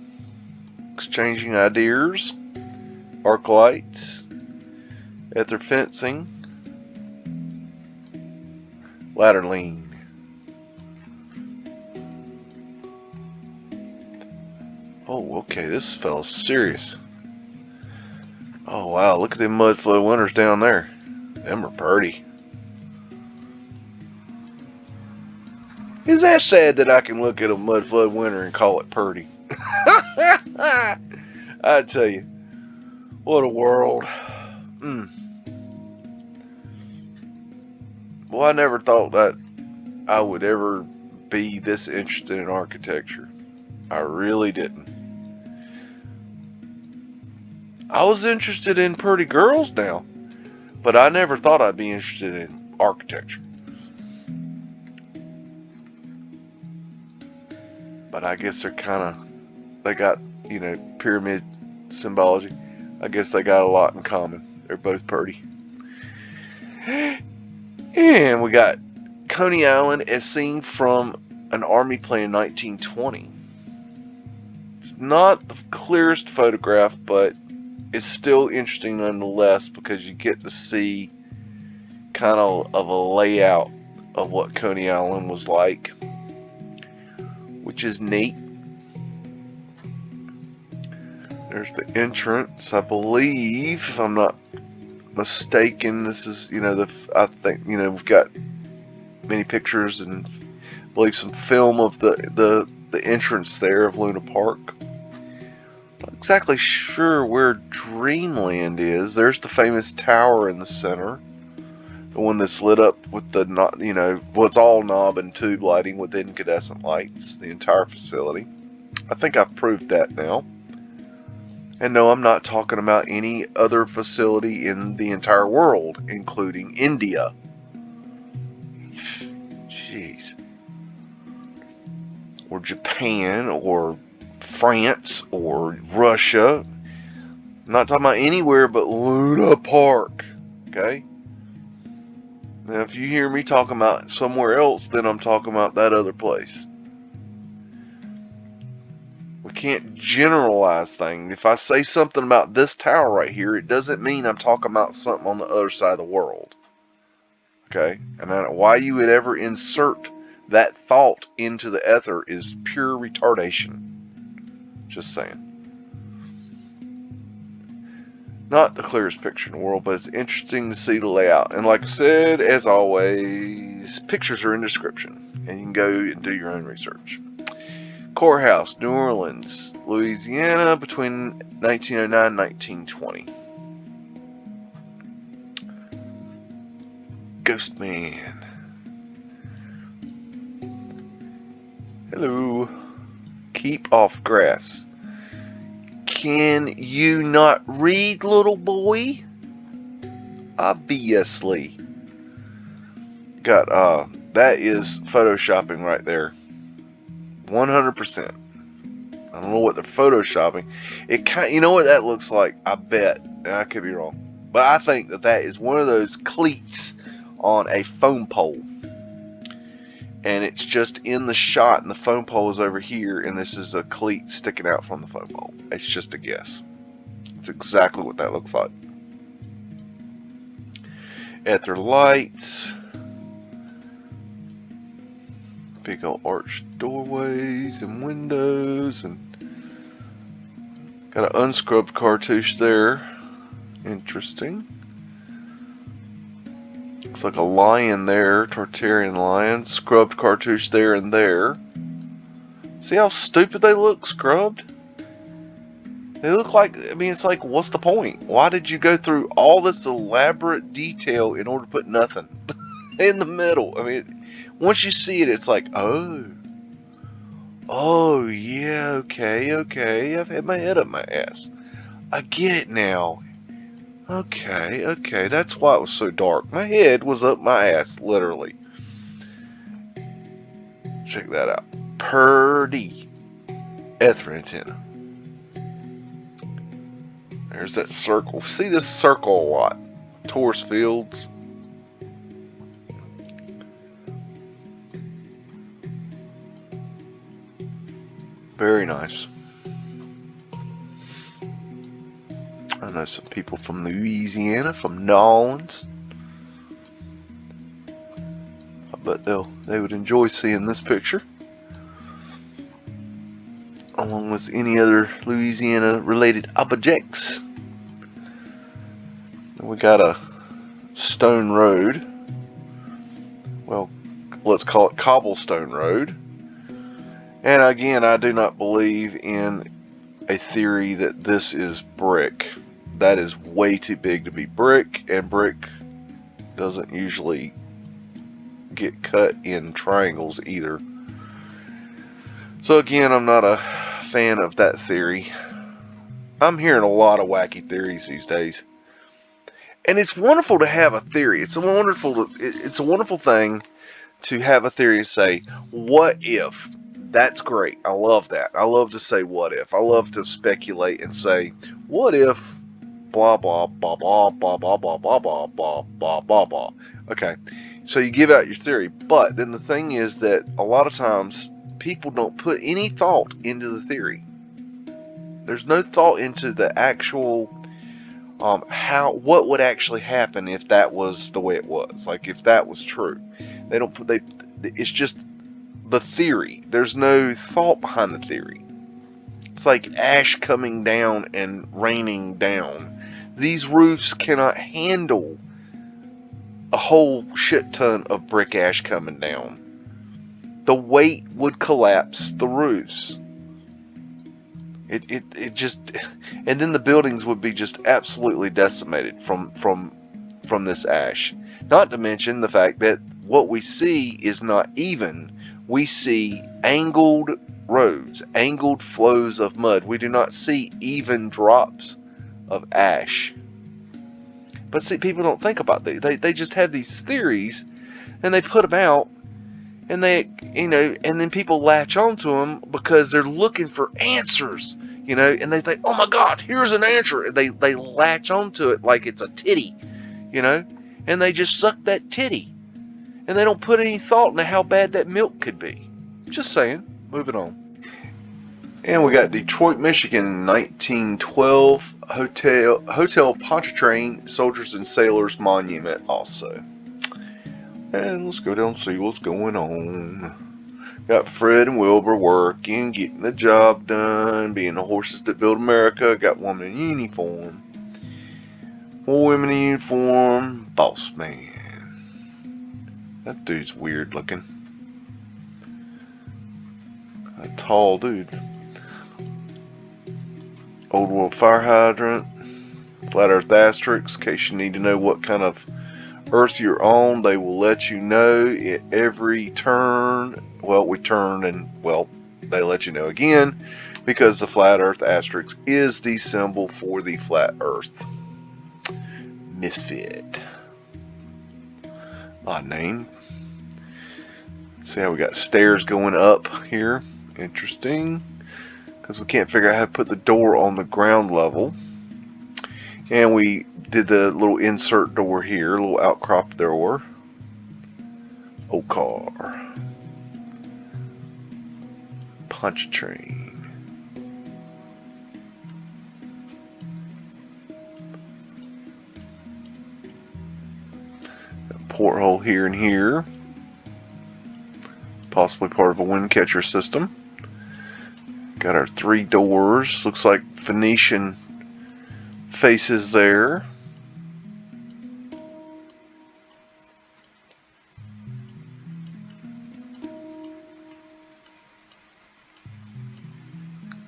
Speaker 1: Exchanging ideas. Arc lights. At their fencing. Ladder lean. Oh, okay, this fella's serious. Oh, wow, look at them Mudflood winners down there. Them are pretty. Is that sad that I can look at a Mudflood winner and call it pretty? I tell you, what a world. Well, I never thought that I would ever be this interested in architecture. I really didn't. I was interested in pretty girls now, but I never thought I'd be interested in architecture. But I guess they got, pyramid symbology. I guess they got a lot in common. They're both pretty. And we got Coney Island as seen from an army plane in 1920. It's not the clearest photograph, but it's still interesting nonetheless because you get to see kind of a layout of what Coney Island was like, which is neat. There's the entrance, I believe, if I'm not mistaken. This is, I think, we've got many pictures and I believe some film of the entrance there of Luna Park. Not exactly sure where Dreamland is. There's the famous tower in the center, the one that's lit up with the it's all knob and tube lighting with incandescent lights. The entire facility. I think I've proved that now. And no, I'm not talking about any other facility in the entire world, including India. Jeez. Or Japan, or France, or Russia. I'm not talking about anywhere but Luna Park. Okay? Now, if you hear me talking about somewhere else, then I'm talking about that other place. We can't generalize things. If I say something about this tower right here, it doesn't mean I'm talking about something on the other side of the world. Okay? And why you would ever insert that thought into the ether is pure retardation. Just saying. Not the clearest picture in the world, but it's interesting to see the layout. And like I said, as always, pictures are in the description, and you can go and do your own research. Courthouse, New Orleans, Louisiana, between 1909 and 1920. Ghost Man. Hello. Keep off grass. Can you not read, little boy? Obviously. Got, that is photoshopping right there. 100%. I don't know what they're photoshopping. You know what that looks like? I bet. And I could be wrong. But I think that is one of those cleats on a phone pole. And it's just in the shot, and the phone pole is over here, and this is a cleat sticking out from the phone pole. It's just a guess. It's exactly what that looks like. At their lights. Big old arched doorways and windows, and got an unscrubbed cartouche there. Interesting. Looks like a lion there, Tartarian lion. Scrubbed cartouche there and there. See how stupid they look scrubbed? They look like, I mean, it's like, what's the point? Why did you go through all this elaborate detail in order to put nothing in the middle? I mean, once you see it, it's like, oh, yeah, okay, I've had my head up my ass. I get it now. Okay, that's why it was so dark. My head was up my ass, literally. Check that out. Purdy. Ether antenna. There's that circle. See this circle a lot. Taurus fields. Very nice. I know some people from Louisiana, from New Orleans. I bet they would enjoy seeing this picture, along with any other Louisiana related objects. And we got a stone road. Well, let's call it Cobblestone Road. And again, I do not believe in a theory that this is brick. That is way too big to be brick, and brick doesn't usually get cut in triangles either. So again, I'm not a fan of that theory. I'm hearing a lot of wacky theories these days. And it's wonderful to have a theory. It's a wonderful thing to have a theory and say, what if? That's great. I love that. I love to say what if. I love to speculate and say, what if blah blah blah blah blah blah blah blah blah blah blah blah blah. Okay. So you give out your theory, but then the thing is that a lot of times people don't put any thought into the theory. There's no thought into the actual what would actually happen if that was the way it was, like if that was true. It's just the theory. There's no thought behind the theory. It's like ash coming down and raining down. These roofs cannot handle a whole shit ton of brick ash coming down. The weight would collapse the roofs. It just, and then the buildings would be just absolutely decimated from this ash. Not to mention the fact that what we see is not even. We see angled roads, angled flows of mud. We do not see even drops of ash. But see, people don't think about that. They just have these theories, and they put them out, and and then people latch onto them because they're looking for answers, and they think, oh my God, here's an answer. And they latch onto it like it's a titty, and they just suck that titty. And they don't put any thought into how bad that milk could be. Just saying. Moving on. And we got Detroit, Michigan, 1912 Hotel Pontchartrain Soldiers and Sailors Monument also. And let's go down and see what's going on. Got Fred and Wilbur working, getting the job done, being the horses that build America. Got one in uniform. More women in uniform. Boss man. That dude's weird looking. A tall dude. Old world fire hydrant. Flat earth asterisk. In case you need to know what kind of earth you're on, they will let you know at every turn. Well, we turn and, well, they let you know again because the flat earth asterisk is the symbol for the flat earth. Misfit. Odd name. See how we got stairs going up here. Interesting. Because we can't figure out how to put the door on the ground level. And we did the little insert door here, a little outcrop door. Old car. Punch train. Porthole here and here. Possibly part of a wind catcher system. Got our 3 doors. Looks like Phoenician faces there.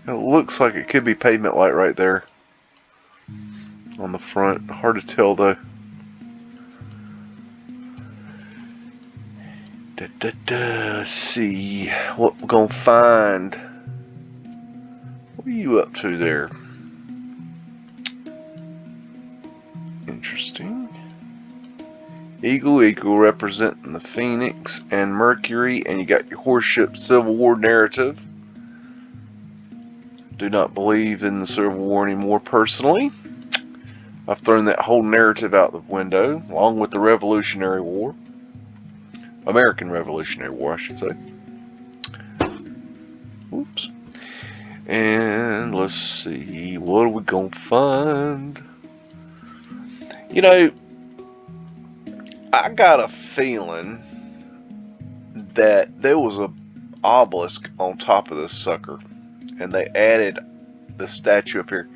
Speaker 1: It looks like it could be pavement light right there on the front. Hard to tell though. Let's see what we're gonna find. What are you up to there? Interesting. Eagle representing the Phoenix and Mercury, and you got your Horship Civil War narrative. Do not believe in the Civil War anymore personally. I've thrown that whole narrative out the window, along with the Revolutionary War. American Revolutionary War, I should say. Oops. And let's see, what are we gonna find? You know, I got a feeling that there was a obelisk on top of this sucker, and they added the statue up here.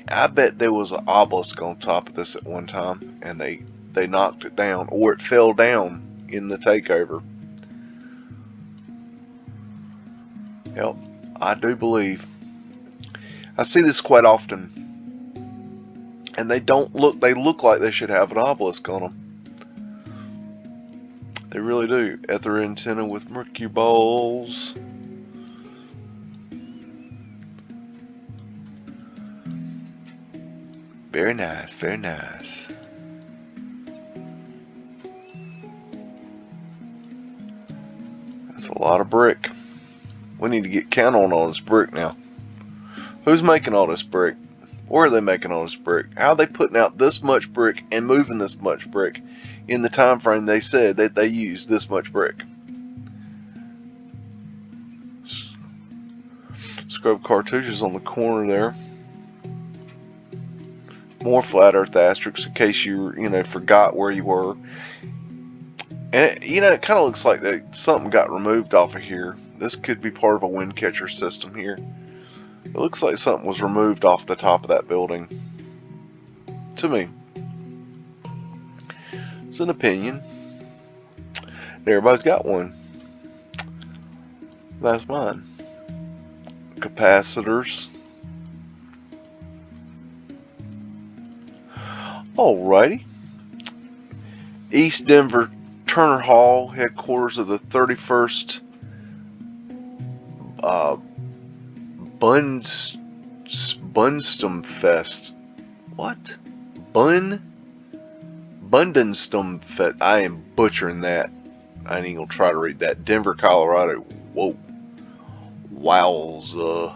Speaker 1: I bet there was an obelisk on top of this at one time, and they knocked it down, or it fell down in the takeover. Yep, I do believe. I see this quite often, and they look like they should have an obelisk on them. They really do. Ether antenna with mercury balls. Very nice, very nice. That's a lot of brick. We need to get count on all this brick now. Who's making all this brick? Where are they making all this brick? How are they putting out this much brick and moving this much brick in the time frame they said that they used this much brick? Scrub cartouches on the corner there. More flat earth asterisks in case you forgot where you were. And it kind of looks like that something got removed off of here. This could be part of a wind catcher system here. It looks like something was removed off the top of that building. To me. It's an opinion. Everybody's got one. That's mine. Capacitors. Alrighty. East Denver Turner Hall, headquarters of the 31st Bunstumfest. What? Bundenstumfest. I am butchering that. I ain't gonna try to read that. Denver, Colorado. Whoa. Wowza.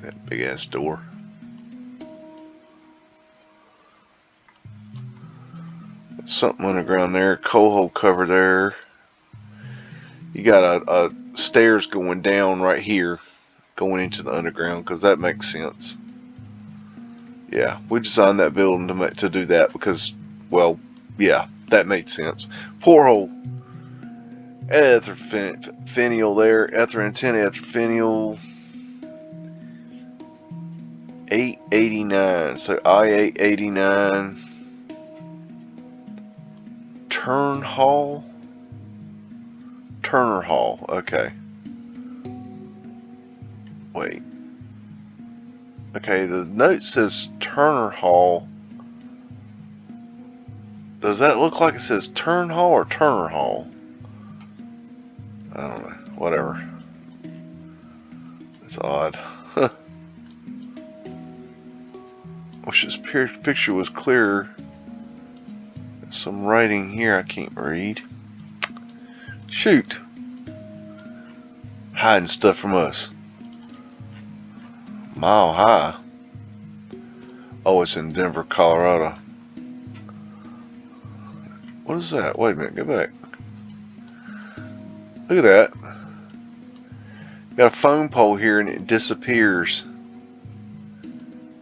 Speaker 1: That big ass door. Something underground there. Coal hole cover there. You got a stairs going down right here, going into the underground, because that makes sense. Yeah, we designed that building to do that because, well, yeah, that made sense. Porthole. Ether there. Ether antenna, ether finial. 889. So I-889. Turner Hall. Okay. Wait. Okay, the note says Turner Hall. Does that look like it says Turn Hall or Turner Hall? I don't know. Whatever. It's odd. Wish this picture was clearer. There's some writing here I can't read. Shoot. Hiding stuff from us. Mile High. Oh, it's in Denver, Colorado. What is that? Wait a minute, go back. Look at that. Got a phone pole here and it disappears.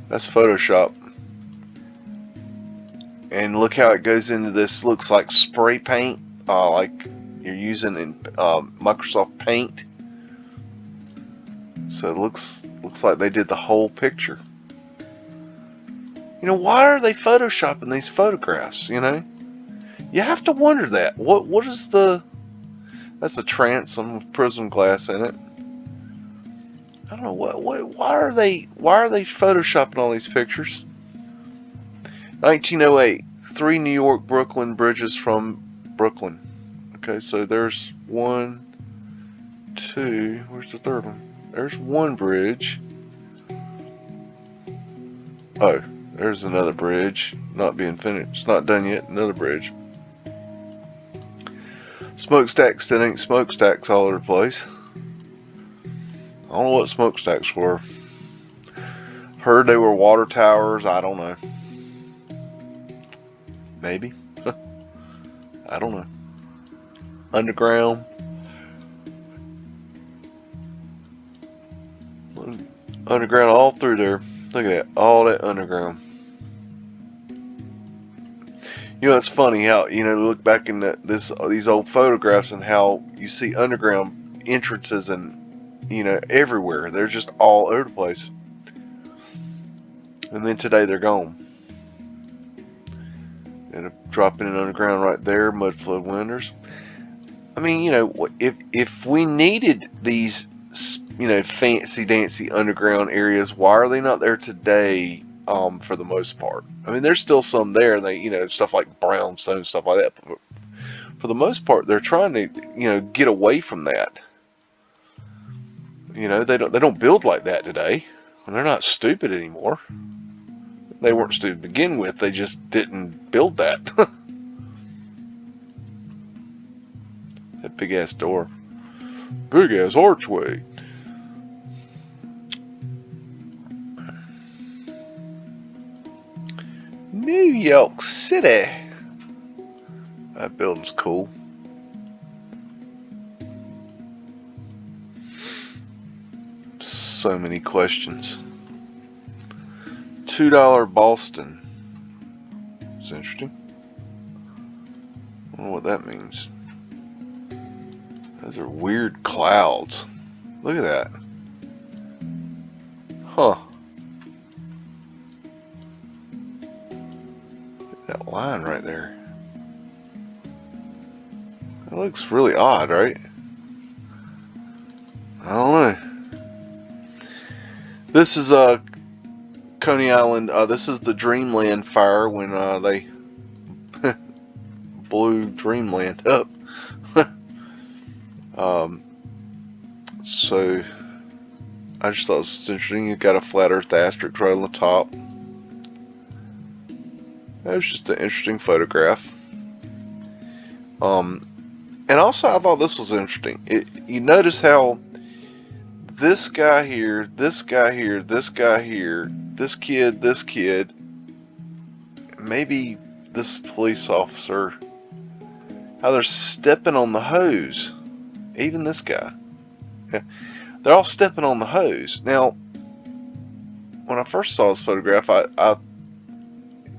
Speaker 1: That's Photoshop. And look how it goes into this. Looks like spray paint, like you're using in Microsoft Paint. So it looks like they did the whole picture. You know, why are they photoshopping these photographs? You know, you have to wonder that. What is the? That's a transom with prism glass in it. I don't know why are they photoshopping all these pictures? 1908, 3 New York Brooklyn bridges from Brooklyn. Okay, so there's 1, 2. Where's the third one? There's one bridge. Oh, there's another bridge not being finished. It's not done yet. Another bridge. Smokestacks that ain't smokestacks all over the place. I don't know what smokestacks were. Heard they were water towers. I don't know. Maybe. I don't know. Underground. Underground all through there. Look at that. All that underground. You know, it's funny how, you know, look back in these old photographs and how you see underground entrances and, you know, everywhere. They're just all over the place. And then today they're gone. And dropping in underground right there, Mudflood windows. I mean, you know, if we needed these, you know, fancy dancy underground areas, why are they not there today? For the most part, I mean, there's still some there. They, you know, stuff like brownstone, stuff like that. But for the most part, they're trying to, you know, get away from that. You know, they don't build like that today. And they're not stupid anymore. They weren't stupid to begin with. They just didn't build that. That big ass door, big ass archway. New York City. That building's cool. So many questions. $2 Boston. It's interesting. I don't know what that means. Those are weird clouds. Look at that. Huh. That line right there. That looks really odd, right? I don't know. This is Coney Island. This is the Dreamland fire when they blew Dreamland up. So I just thought it was interesting. You got a flat Earth asterisk right on the top. That was just an interesting photograph. And also I thought this was interesting. You notice how this guy here, this guy here, this guy here, this kid, maybe this police officer, how they're stepping on the hose. Even this guy. They're all stepping on the hose. Now, when I first saw this photograph,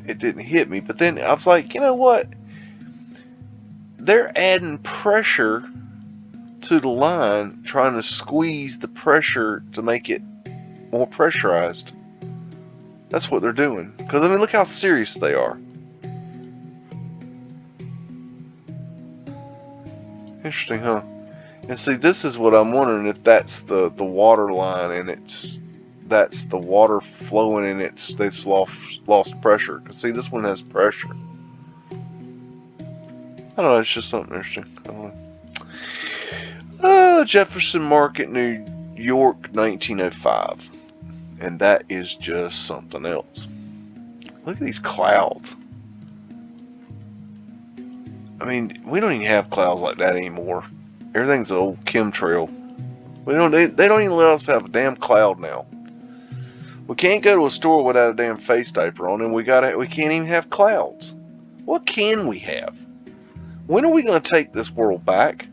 Speaker 1: it didn't hit me, but then I was like, you know what? They're adding pressure to the line, trying to squeeze the pressure to make it more pressurized. That's what they're doing. Because, I mean, look how serious they are. Interesting, huh? And see, this is what I'm wondering, if that's the water line, and that's the water flowing, and it's lost pressure. Because see, this one has pressure. I don't know, it's just something interesting. I don't know. Jefferson Market, New York, 1905. And that is just something else. Look at these clouds. I mean, we don't even have clouds like that anymore. Everything's an old chemtrail. They don't even let us have a damn cloud now. We can't go to a store without a damn face diaper on, and we can't even have clouds. What can we have? When are we going to take this world back?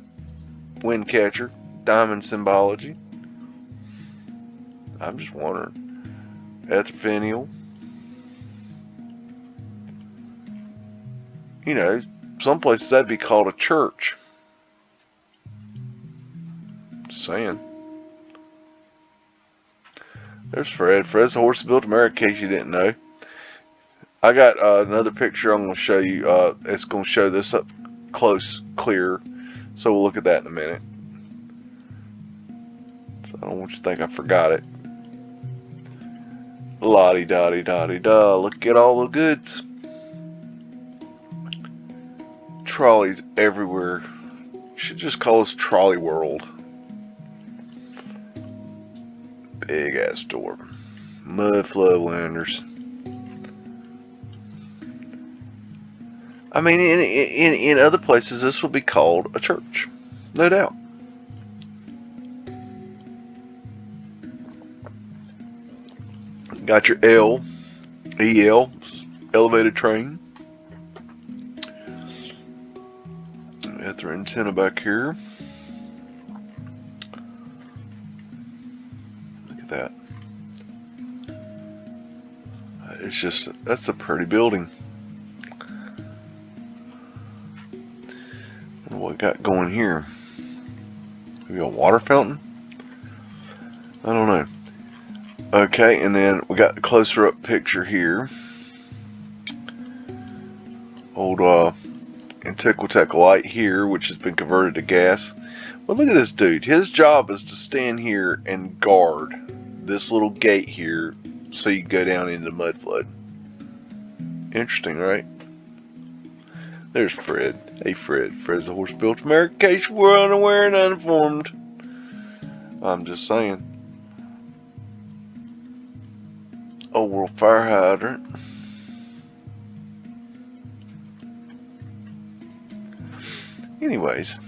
Speaker 1: Windcatcher, diamond symbology. I'm just wondering. Etherfinial. You know, some places that'd be called a church. Just saying. There's Fred. Fred's the horse that built America, in case you didn't know. I got another picture I'm going to show you. It's going to show this up close, clear. So we'll look at that in a minute. So I don't want you to think I forgot it. La-di-da-di-da-di-da. Look at all the goods. Trolleys everywhere. Should just call this Trolley World. Big ass door. Mudflood landers. I mean, in other places, this would be called a church, no doubt. Got your EL, elevated train. Got their antenna back here. Look at that. It's just, that's a pretty building. What we got going here? Maybe a water fountain? I don't know. Okay, and then we got the closer up picture here. Old Antiquitech light here, which has been converted to gas. But look at this dude. His job is to stand here and guard this little gate here so you go down into Mudflood. Interesting, right? There's Fred. Hey, Fred. Fred's the horse built America, in case you were unaware and uninformed. I'm just saying. Old World Fire Hydrant. Anyways.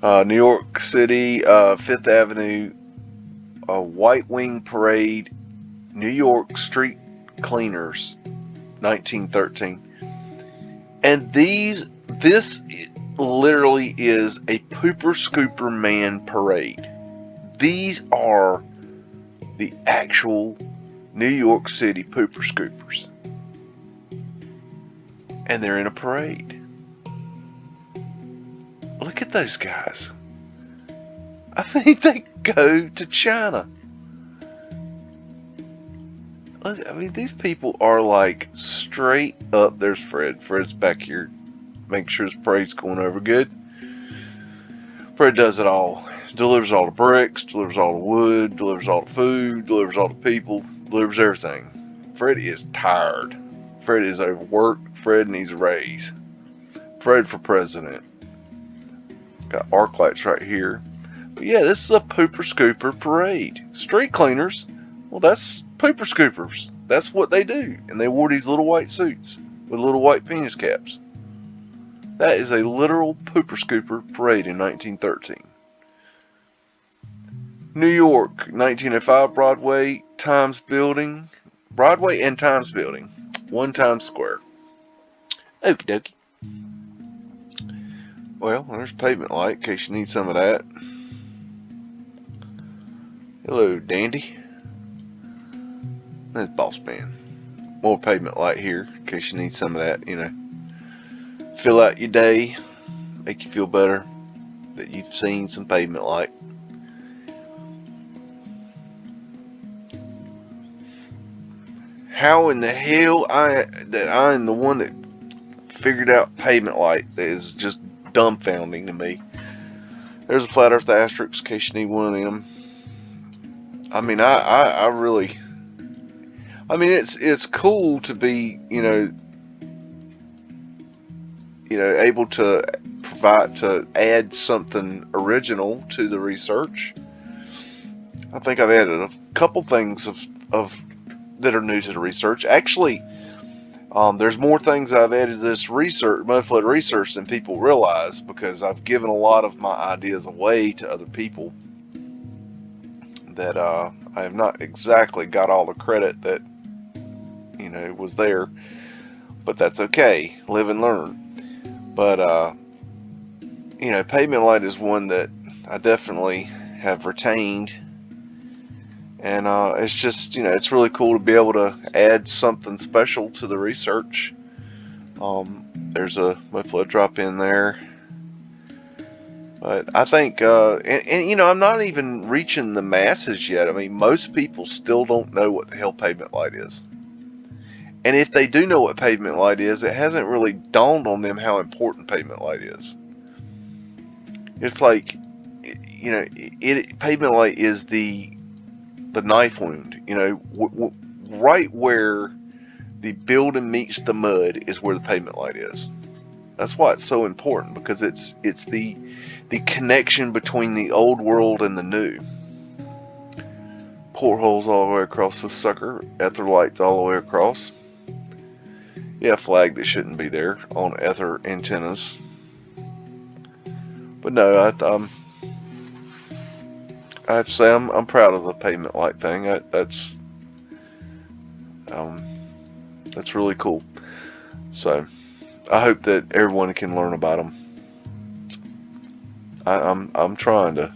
Speaker 1: New York City, 5th Avenue, White Wing Parade, New York Street Cleaners, 1913. And this literally is a pooper scooper man parade. These are the actual New York City pooper scoopers. And they're in a parade. Look at those guys. I mean, they go to China. Look, I mean, these people are like straight up. There's Fred. Fred's back here. Make sure his parade's going over good. Fred does it all. Delivers all the bricks, delivers all the wood, delivers all the food, delivers all the people, delivers everything. Fred is tired. Fred is overworked. Fred needs a raise. Fred for president. Got arc lights right here. But yeah, this is a pooper scooper parade. Street cleaners, well, that's pooper scoopers. That's what they do. And they wore these little white suits with little white penis caps. That is a literal pooper scooper parade in 1913. New York, 1905, Broadway, Times Building. Broadway and Times Building. One Times Square. Okie dokie. Well, there's pavement light in case you need some of that. Hello, Dandy. That's Boss Man. More pavement light here in case you need some of that, you know. Fill out your day, make you feel better. that you've seen some pavement light. How in the hell I am the one that figured out pavement light is just dumbfounding to me. There's a flat earth asterisk in case you need one of them. I mean, I really, I mean, it's cool to be, able to add something original to the research. I think I've added a couple things of that are new to the research. Actually, there's more things I've added to this research, Mudflood research, than people realize, because I've given a lot of my ideas away to other people that I have not exactly got all the credit that was there, but that's okay. Live and learn. But pavement light is one that I definitely have retained, and it's just it's really cool to be able to add something special to the research. There's a Mudflood drop in there, but I think and I'm not even reaching the masses yet. I mean, most people still don't know what the hell pavement light is. And if they do know what pavement light is, it hasn't really dawned on them how important pavement light is. It's like, pavement light is the knife wound. Right where the building meets the mud is where the pavement light is. That's why it's so important, because it's the connection between the old world and the new. Portholes all the way across the sucker. Ether lights all the way across. Yeah, flag that shouldn't be there on ether antennas. But no, I have to say I'm proud of the pavement light thing. That's really cool. So I hope that everyone can learn about them. I'm trying to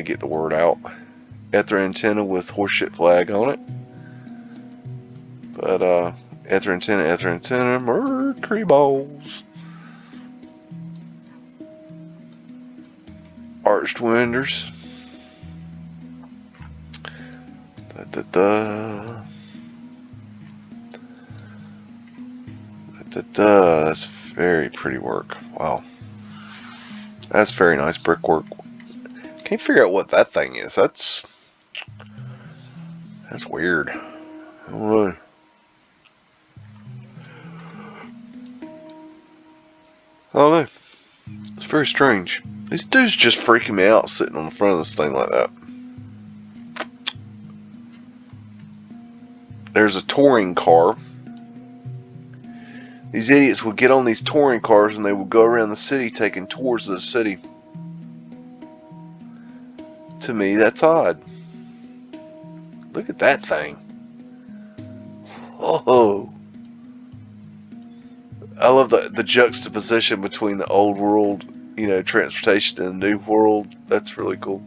Speaker 1: get the word out. Ether antenna with horseshit flag on it. But ether antenna, mercury balls. Arched winders. That's very pretty work. Wow. That's very nice brickwork. Can't figure out what that thing is. That's weird. I don't know. I don't know. It's very strange. These dudes just freaking me out sitting on the front of this thing like that. There's a touring car. These idiots would get on these touring cars and they would go around the city taking tours of the city. To me, that's odd. Look at that thing. Oh. I love the juxtaposition between the old world, transportation and the new world. That's really cool.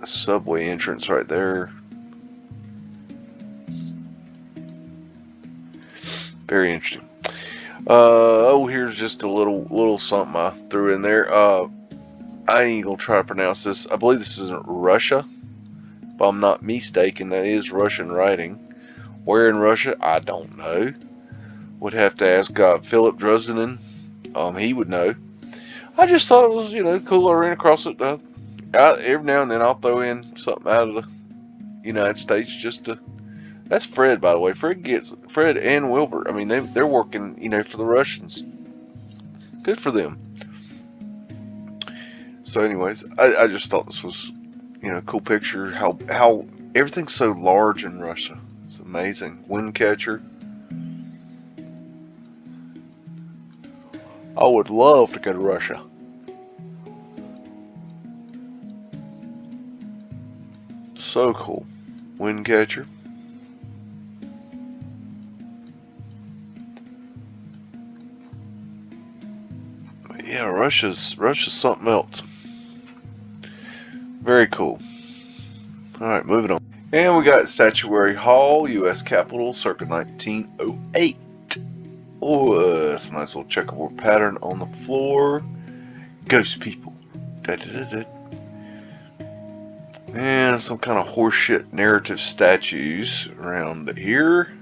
Speaker 1: The subway entrance right there. Very interesting. Here's just a little something I threw in there. I ain't gonna try to pronounce this. I believe this is Russia. If I'm not mistaken, that is Russian writing. Where in Russia? I don't know. Would have to ask Philip Drozdanin. He would know. I just thought it was, cool. I ran across it. Every now and then I'll throw in something out of the United States just to. That's Fred, by the way. Fred and Wilbur. I mean, they're working, for the Russians. Good for them. So, anyways, I just thought this was, a cool picture. How everything's so large in Russia. It's amazing. Wind catcher. I would love to go to Russia. So cool. Wind catcher. But yeah, Russia's something else. Very cool. Alright, moving on. And we got Statuary Hall, U.S. Capitol, circa 1908. Oh, that's a nice little checkerboard pattern on the floor. Ghost people. Da, da, da, da. And some kind of horseshit narrative statues around here.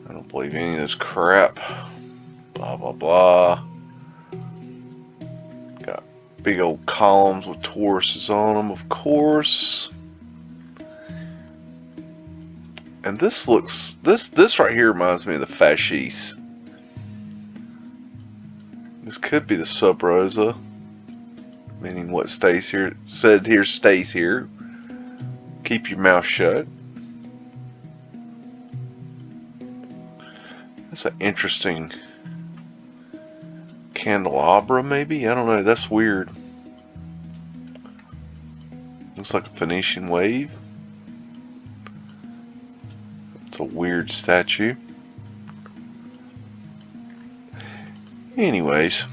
Speaker 1: I don't believe any of this crap. Blah, blah, blah. Got big old columns with Tauruses on them, of course. And this looks, this right here reminds me of the fasces. This could be the Sub Rosa, meaning what stays here, said here stays here. Keep your mouth shut. That's an interesting candelabra, maybe? I don't know, that's weird. Looks like a Phoenician wave. It's a weird statue. Anyways,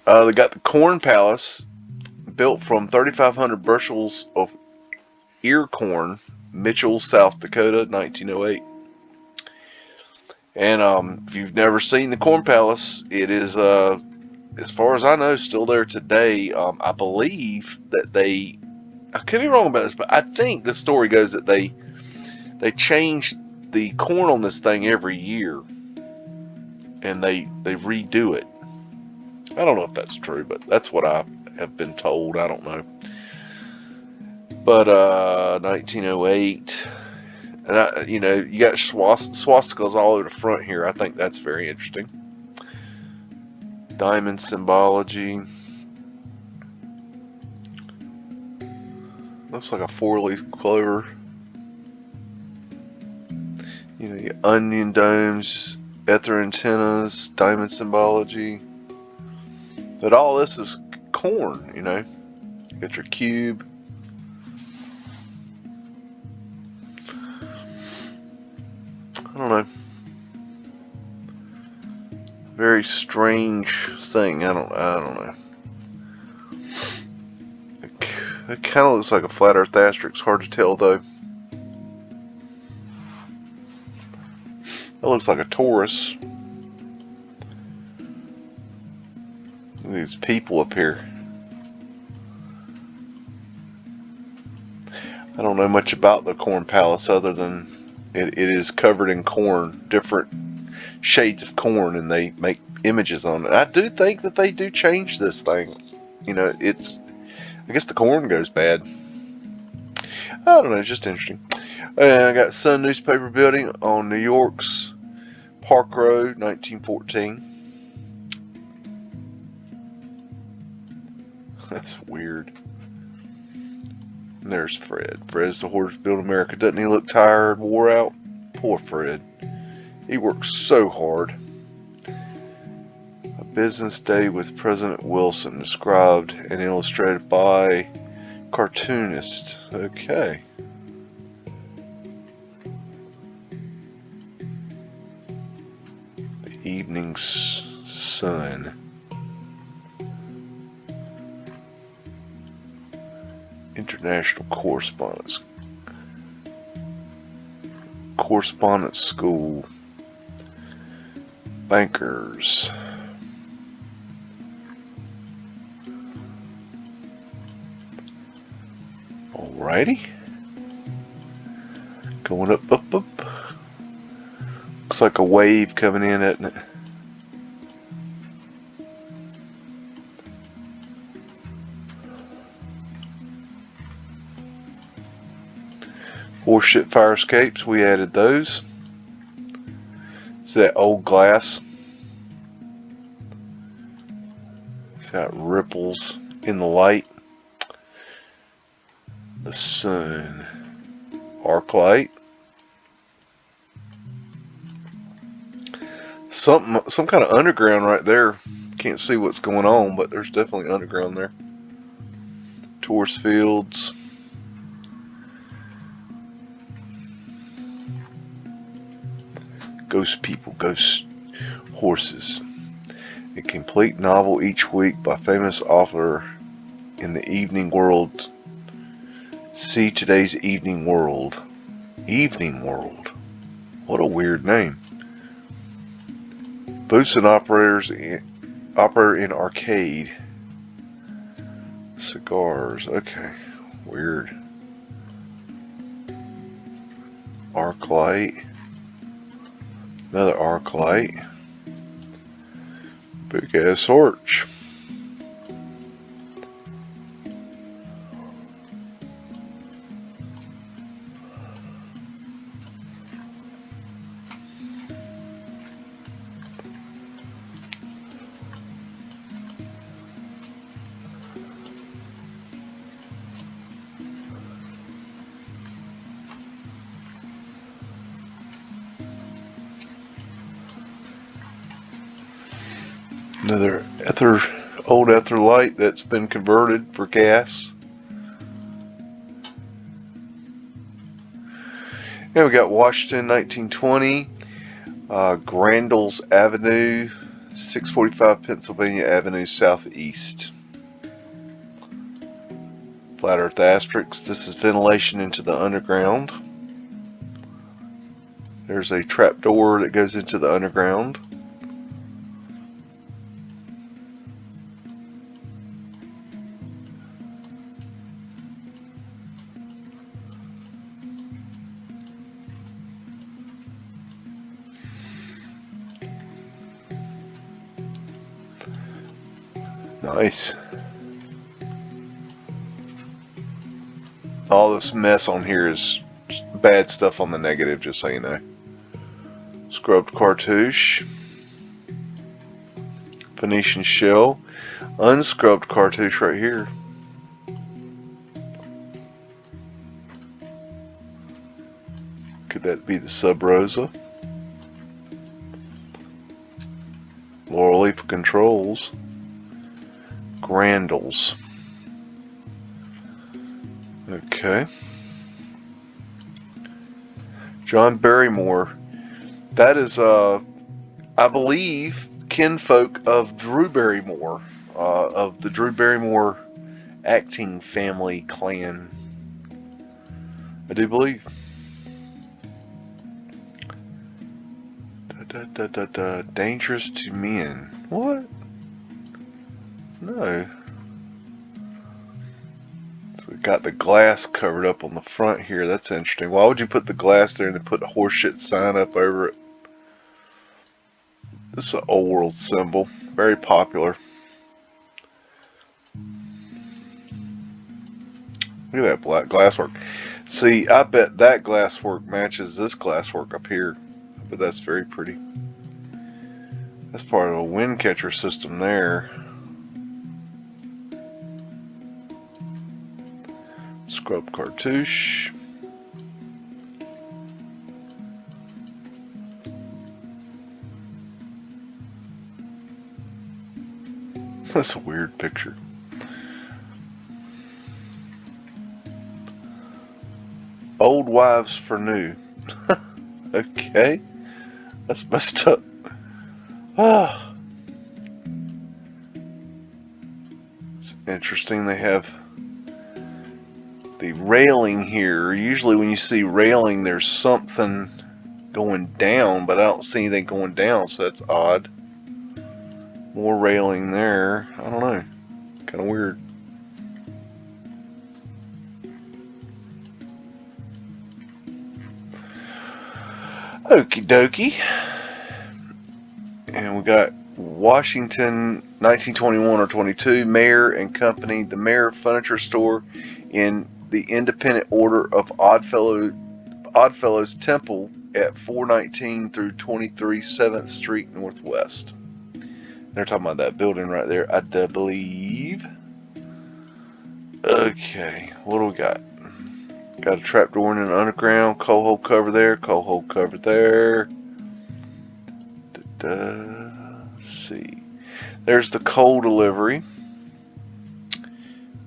Speaker 1: they got the Corn Palace, built from 3,500 bushels of ear corn, Mitchell, South Dakota, 1908. And if you've never seen the Corn Palace, it is, as far as I know, still there today. I believe that I could be wrong about this, but I think the story goes that they change the corn on this thing every year, and they redo it. I don't know if that's true, but that's what I have been told. I don't know. But 1908, and you know, you got swastikas all over the front here. I think that's very interesting. Diamond symbology. Looks like a 4-leaf clover. You know, your onion domes, ether antennas, diamond symbology. But all this is corn, you know. You got your cube. I don't know. Very strange thing. I don't know. It kind of looks like a flat Earth asterisk. Hard to tell though. That looks like a Taurus. Look at these people up here. I don't know much about the Corn Palace other than it is covered in corn, different shades of corn, and they make images on it. I do think that they do change this thing. You know, I guess the corn goes bad. I don't know, it's just interesting. And I got Sun Newspaper Building on New York's Park Road, 1914. That's weird. And there's Fred. Fred's the horse built America. Doesn't he look tired, wore out? Poor Fred. He works so hard. A business day with President Wilson, described and illustrated by cartoonist. Okay. The Evening Sun. International Correspondence. Correspondence School. Bankers. Alrighty. Going up, up, up. Looks like a wave coming in, isn't it? Horseshit fire escapes, we added those. It's that old glass. See how it ripples in the light. The sun. Arc light. Some kind of underground right there. Can't see what's going on, but there's definitely underground there. Taurus fields. Ghost people, ghost horses. A complete novel each week by famous author in the Evening World. See today's Evening World. Evening World. What a weird name. Booths and operator in arcade. Cigars. Okay. Weird. Arc light. Another arc light. Big ass arch. Another old ether light that's been converted for gas. And we got Washington 1920, Grandels Avenue, 645 Pennsylvania Avenue Southeast. Flat Earth asterisks. This is ventilation into the underground. There's a trap door that goes into the underground. Nice. All this mess on here is bad stuff on the negative, just so you know. Scrubbed cartouche. Venetian shell. Unscrubbed cartouche right here. Could that be the Sub Rosa? Laurel leaf controls. Grandels. Okay. John Barrymore. That is, I believe, kinfolk of Drew Barrymore, of the Drew Barrymore acting family clan. I do believe. Dangerous to men. What? No. So got the glass covered up on the front here. That's interesting. Why would you put the glass there and then put a horseshit sign up over it? This is an old world symbol. Very popular. Look at that black glasswork. See, I bet that glasswork matches this glasswork up here. But that's very pretty. That's part of a wind catcher system there. Scrub cartouche. That's a weird picture. Old wives for new. Okay. That's messed up. Ah. It's interesting they have the railing here. Usually when you see railing there's something going down, but I don't see anything going down, so that's odd. More railing there. I don't know. Kind of weird. Okie dokie. And we got Washington 1921 or 22, Mayer and Company, the Mayer Furniture Store in the Independent Order of Oddfellows Temple at 419 through 23 7th Street Northwest. They're talking about that building right there, I do believe. Okay, what do we got? Got a trapdoor in an underground, coal hole cover there, coal hole cover there. Let's see. There's the coal delivery.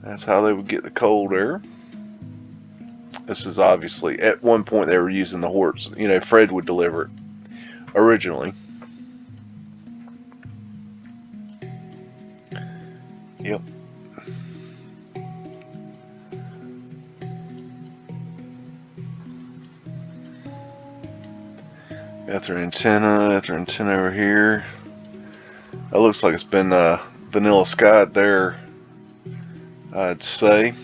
Speaker 1: That's how they would get the coal there. This is obviously, at one point they were using the horse. You know, Fred would deliver it originally. Yep. Ether antenna over here. That looks like it's been vanilla sky there, I'd say.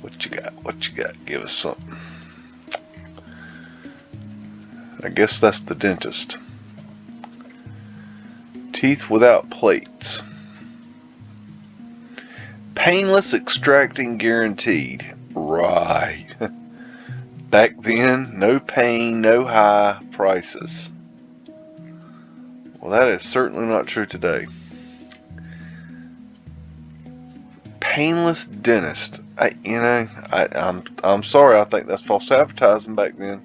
Speaker 1: What you got? What you got? Give us something. I guess that's the dentist. Teeth without plates. Painless extracting guaranteed. Right. Back then, no pain, no high prices. Well, that is certainly not true today. Painless dentist. I'm sorry. I think that's false advertising back then.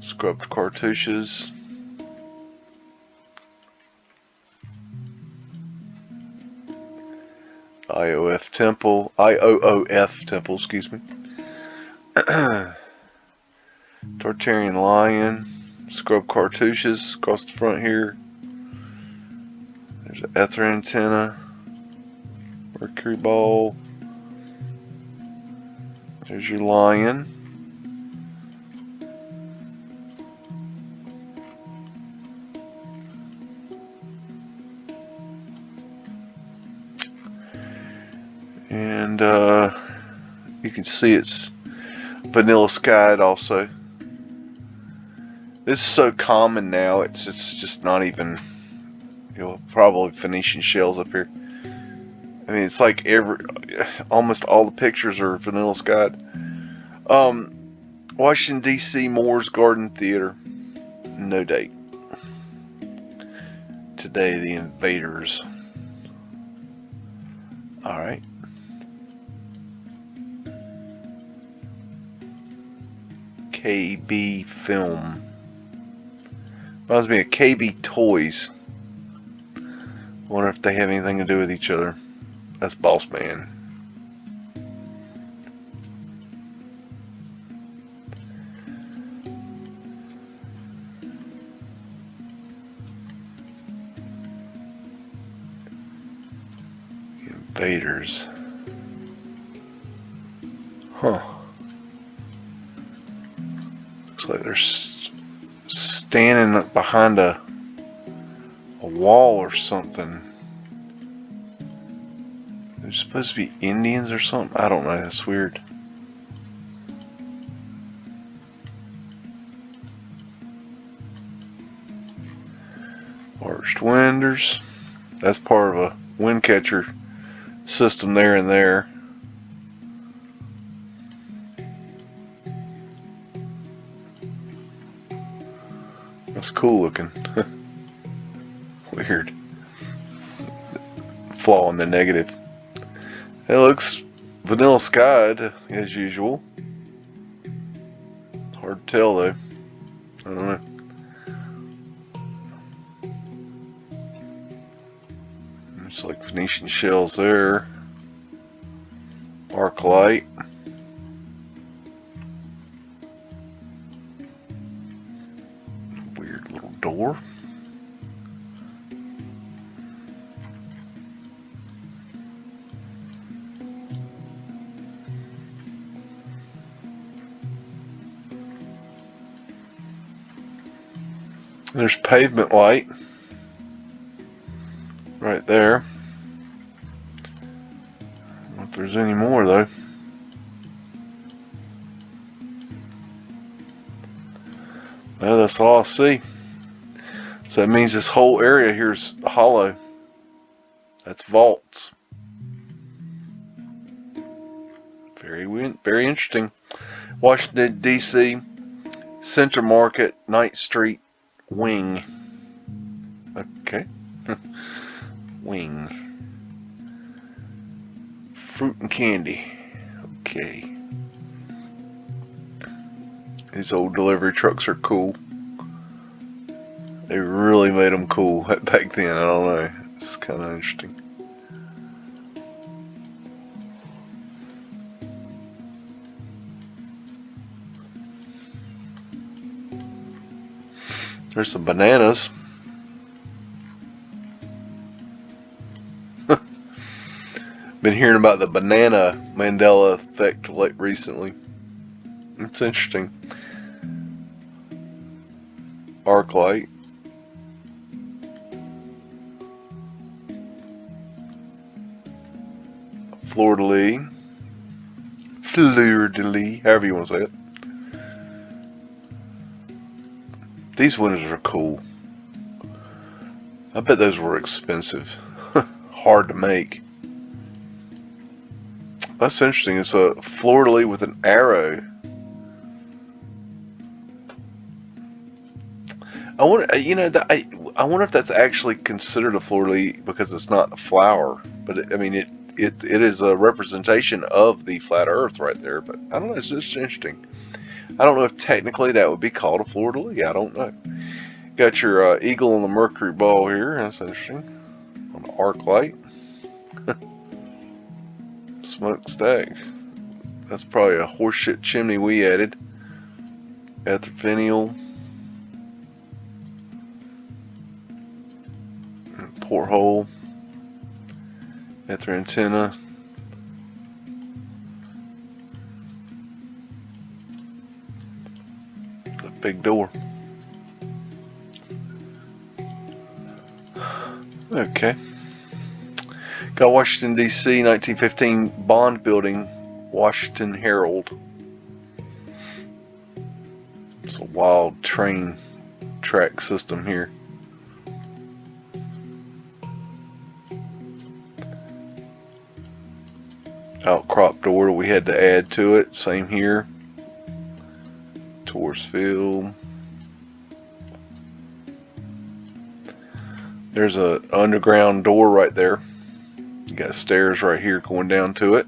Speaker 1: Scrubbed cartouches. IOOF temple, excuse me. Tartarian lion, scrub cartouches across the front here. There's an ether antenna, mercury ball. There's your lion. And you can see it's vanilla skied also. This is so common now, it's just not even, probably Phoenician shells up here. I mean, it's like almost all the pictures are vanilla skied. Washington D.C. Moore's Garden Theater, no date. Today, the Invaders. All right. KB Film. Reminds me of KB Toys. Wonder if they have anything to do with each other. That's Boss Man. Invaders. Huh. Looks like they're standing behind a wall or something. They're supposed to be Indians or something. I don't know. That's weird. Arched winders. That's part of a wind catcher system there and there. That's cool looking. Weird. Flaw in the negative. It looks vanilla skied as usual. Hard to tell though. I don't know. It's like Phoenician shells there. Arc light. Weird little door. There's pavement light right there. I don't know if there's any more though. Well, that's all I see. So that means this whole area here is hollow. That's vaults. Very interesting. Washington D.C. Center Market, Ninth Street. Wing. Okay. Wing. Fruit and candy. Okay. These old delivery trucks are cool. They really made them cool back then. I don't know. It's kind of interesting. There's some bananas. Been hearing about the banana Mandela effect recently. It's interesting. Arc light. Fleur-de-lis. Fleur-de-lis, however you want to say it. These windows are cool. I bet those were expensive. Hard to make. That's interesting. It's a fleur-de-lis with an arrow. I wonder, I wonder if that's actually considered a fleur-de-lis because it's not a flower. But I mean, it is a representation of the flat Earth right there. But I don't know. It's just interesting. I don't know if technically that would be called a fleur-de-lis. I don't know. Got your eagle on the mercury ball here. That's interesting. On the arc light. Smokestack. That's probably a horseshit chimney we added. Ether finial. Porthole. Ether antenna. The big door. Okay. Got Washington, D.C., 1915 Bond Building, Washington Herald. It's a wild train track system here. Outcrop door we had to add to it. Same here. Tours field. There's a underground door right there. You got stairs right here going down to it.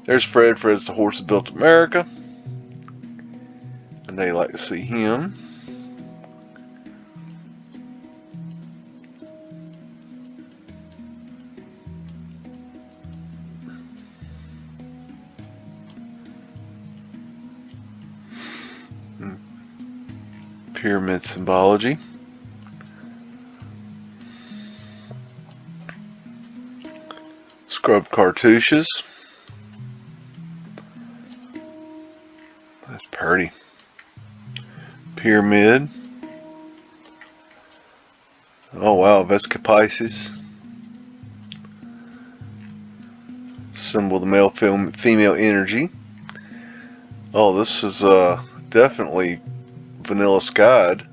Speaker 1: There's Fred. Fred's the horse that built America. And they like to see him. Pyramid symbology. Scrub cartouches. That's pretty. Pyramid. Oh wow, Vesca Pisces. Symbol of the male female energy. Oh, this is definitely vanilla skied.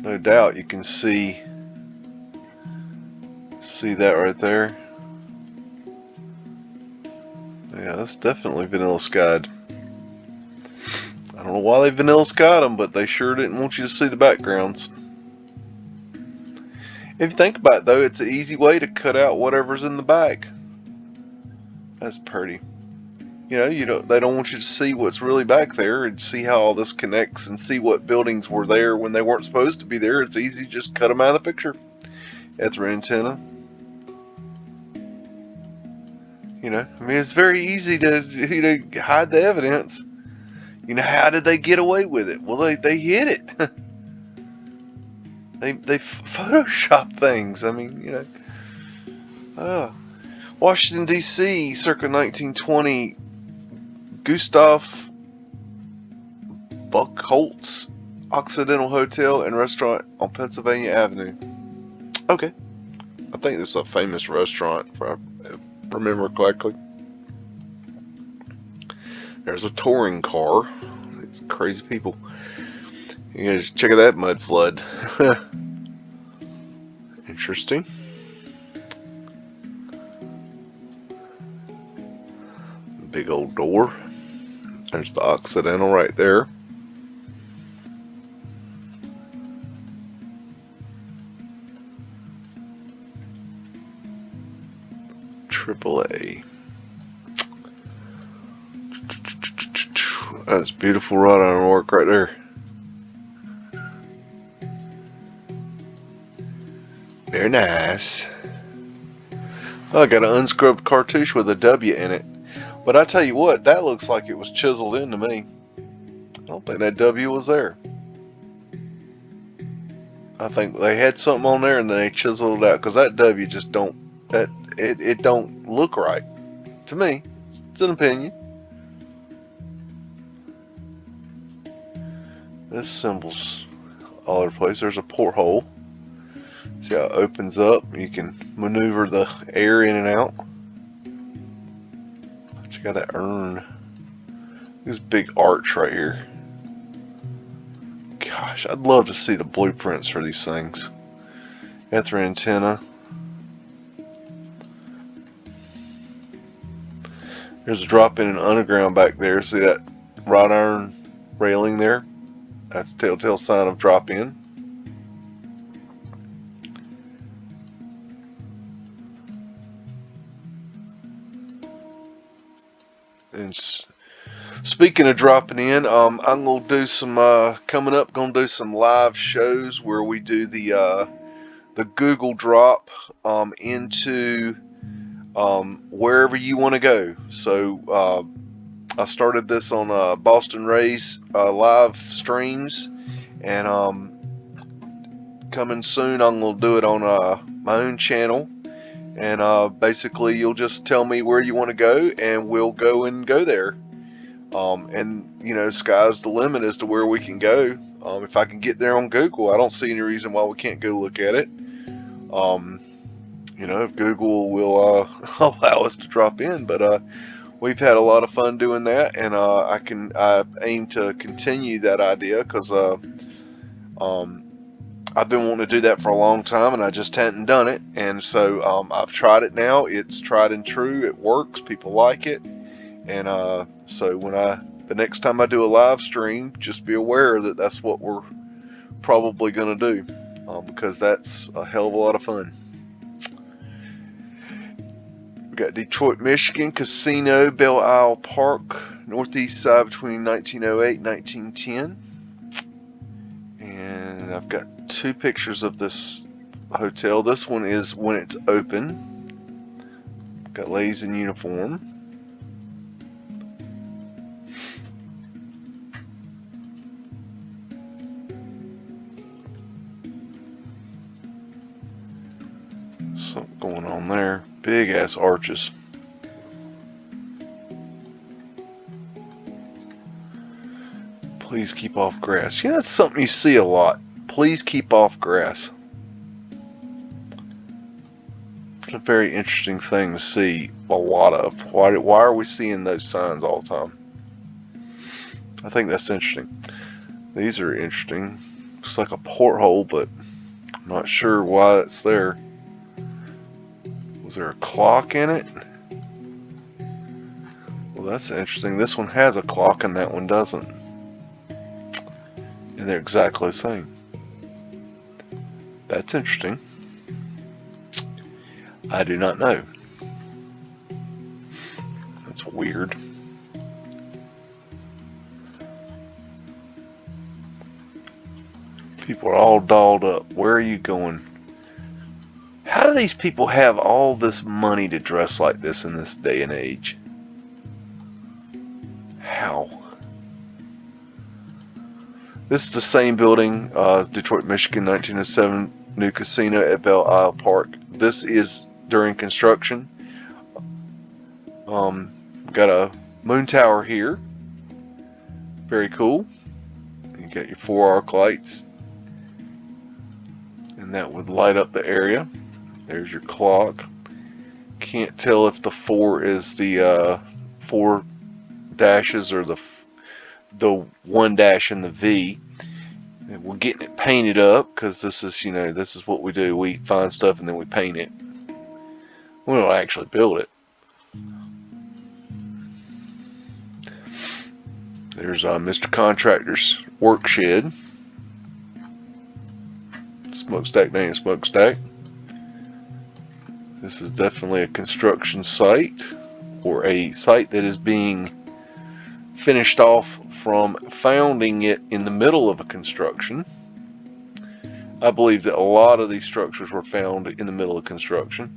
Speaker 1: No doubt you can see that right there. Yeah, that's definitely vanilla skied. I don't know why they vanilla skied them, but they sure didn't want you to see the backgrounds. If you think about it though, it's an easy way to cut out whatever's in the back. That's pretty. You know, they don't want you to see what's really back there and see how all this connects and see what buildings were there when they weren't supposed to be there. It's easy to just cut them out of the picture. Ether antenna. You know, I mean, it's very easy to hide the evidence. You know, how did they get away with it? Well, they hid it. they Photoshop things. I mean, you know. Washington, D.C., circa 1920, Gustav Buchholz Occidental Hotel and Restaurant on Pennsylvania Avenue. Okay. I think this is a famous restaurant, if I remember correctly. There's a touring car. It's crazy people. You guys check out that Mudflood. Interesting. Big old door. There's the Occidental right there. AAA. That's beautiful wrought iron work right there. Very nice. Oh, I got an unscrubbed cartouche with a W in it. But I tell you what, that looks like it was chiseled into me. I don't think that W was there. I think they had something on there and then they chiseled it out, because that W just don't, it don't look right to me. It's an opinion. This symbol's all over the place. There's a porthole. See how it opens up? You can maneuver the air in and out. But you got that urn. This big arch right here. Gosh, I'd love to see the blueprints for these things. Ether antenna. There's a drop in and underground back there. See that wrought iron railing there? That's a telltale sign of drop in. And speaking of dropping in, I'm gonna do some coming up. Gonna do some live shows where we do the Google drop into wherever you want to go. So I started this on Boston Ray's live streams, and coming soon I'm gonna do it on my own channel. And basically you'll just tell me where you want to go and we'll go there. And you know, sky's the limit as to where we can go. If I can get there on Google, I don't see any reason why we can't go look at it. You know, if Google will allow us to drop in. But we've had a lot of fun doing that, and I aim to continue that idea, because I've been wanting to do that for a long time and I just hadn't done it. And so I've tried it now. It's tried and true. It works. People like it. And so when the next time I do a live stream, just be aware that that's what we're probably going to do, because that's a hell of a lot of fun. We got Detroit, Michigan, Casino, Belle Isle Park, northeast side between 1908 and 1910. And I've got two pictures of this hotel. This one is when it's open. Got ladies in uniform. Something going on there. Big ass arches. Please keep off grass. You know, that's something you see a lot. Please keep off grass. It's a very interesting thing to see a lot of. Why are we seeing those signs all the time? I think that's interesting. These are interesting. Looks like a porthole, but I'm not sure why it's there. Was there a clock in it? Well, that's interesting. This one has a clock and that one doesn't. And they're exactly the same. That's interesting. I do not know. That's weird. People are all dolled up. Where are you going? How do these people have all this money to dress like this in this day and age? How? This is the same building, Detroit, Michigan, 1907, new casino at Belle Isle Park. This is during construction. Got a moon tower here. Very cool. You got your 4 arc lights, and that would light up the area. There's your clock. Can't tell if the 4 is the 4 dashes or the 1 dash in the V. And we're getting it painted up because this is, you know, this is what we do. We find stuff and then we paint it. We don't actually build it. There's Mr. Contractor's work shed. Smokestack down, smokestack. This is definitely a construction site, or a site that is being finished off from founding it in the middle of a construction. I believe that a lot of these structures were found in the middle of construction,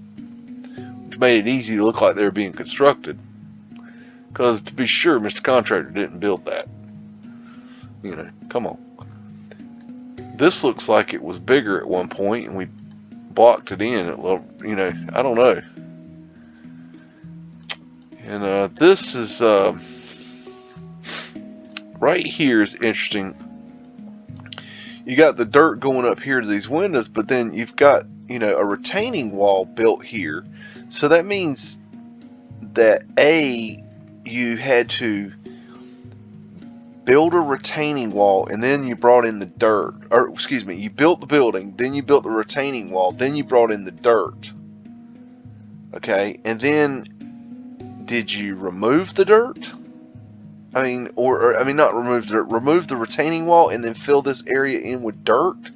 Speaker 1: which made it easy to look like they were being constructed. Because to be sure, Mr. Contractor didn't build that. You know, come on. This looks like it was bigger at one point and we blocked it in. You know, I don't know. this is right here is interesting. You got the dirt going up here to these windows, but then you've got, you know, a retaining wall built here. So that means that you had to build a retaining wall, and then you brought in the dirt. Or excuse me, you built the building, then you built the retaining wall, then you brought in the dirt. Okay, and then did you remove the dirt? I mean, or I mean, not remove the dirt, remove the retaining wall and then fill this area in with dirt?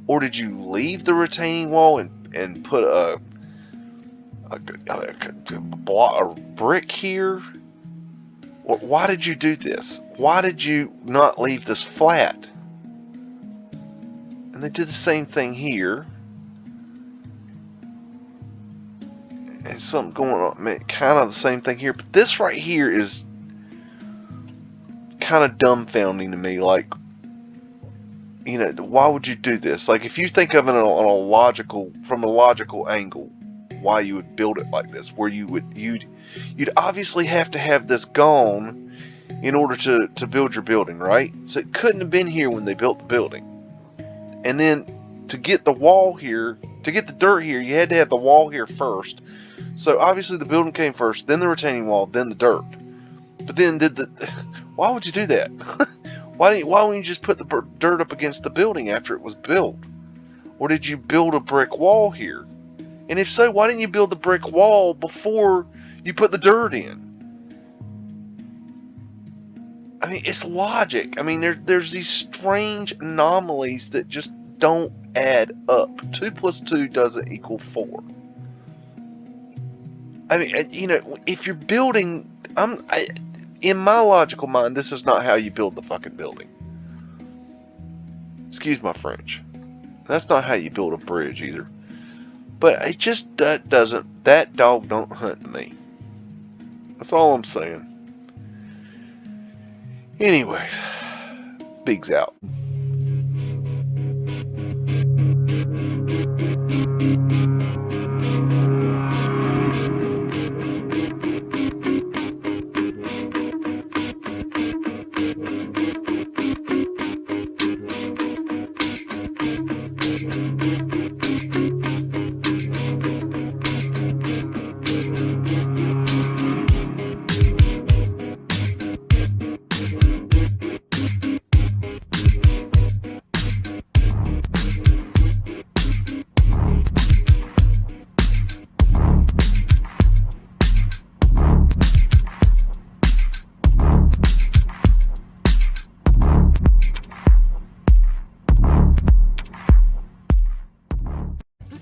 Speaker 1: Or did you leave the retaining wall and put a brick here? Or why did you do this? Why did you not leave this flat? And they did the same thing here. And something going on, kind of the same thing here. But this right here is kind of dumbfounding to me. Like, you know, why would you do this? Like, if you think of it from a logical angle, why you would build it like this, where you'd obviously have to have this gone in order to build your building, right? So it couldn't have been here when they built the building. And then to get the wall here, to get the dirt here, you had to have the wall here first. So obviously the building came first, then the retaining wall, then the dirt. But then why would you do that? Why wouldn't you just put the dirt up against the building after it was built? Or did you build a brick wall here? And if so, why didn't you build the brick wall before you put the dirt in? I mean, it's logic. I mean, there's these strange anomalies that just don't add up. 2 plus 2 doesn't equal 4. I mean, you know, if you're building, in my logical mind, this is not how you build the fucking building. Excuse my French. That's not how you build a bridge either. But it just doesn't, that dog don't hunt to me. That's all I'm saying. Anyways, Biggs out.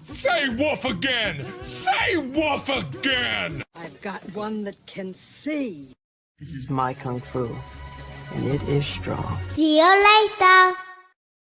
Speaker 3: Say woof again! Say woof again!
Speaker 4: I've got one that can see.
Speaker 5: This is my kung fu, and it is strong.
Speaker 6: See you later.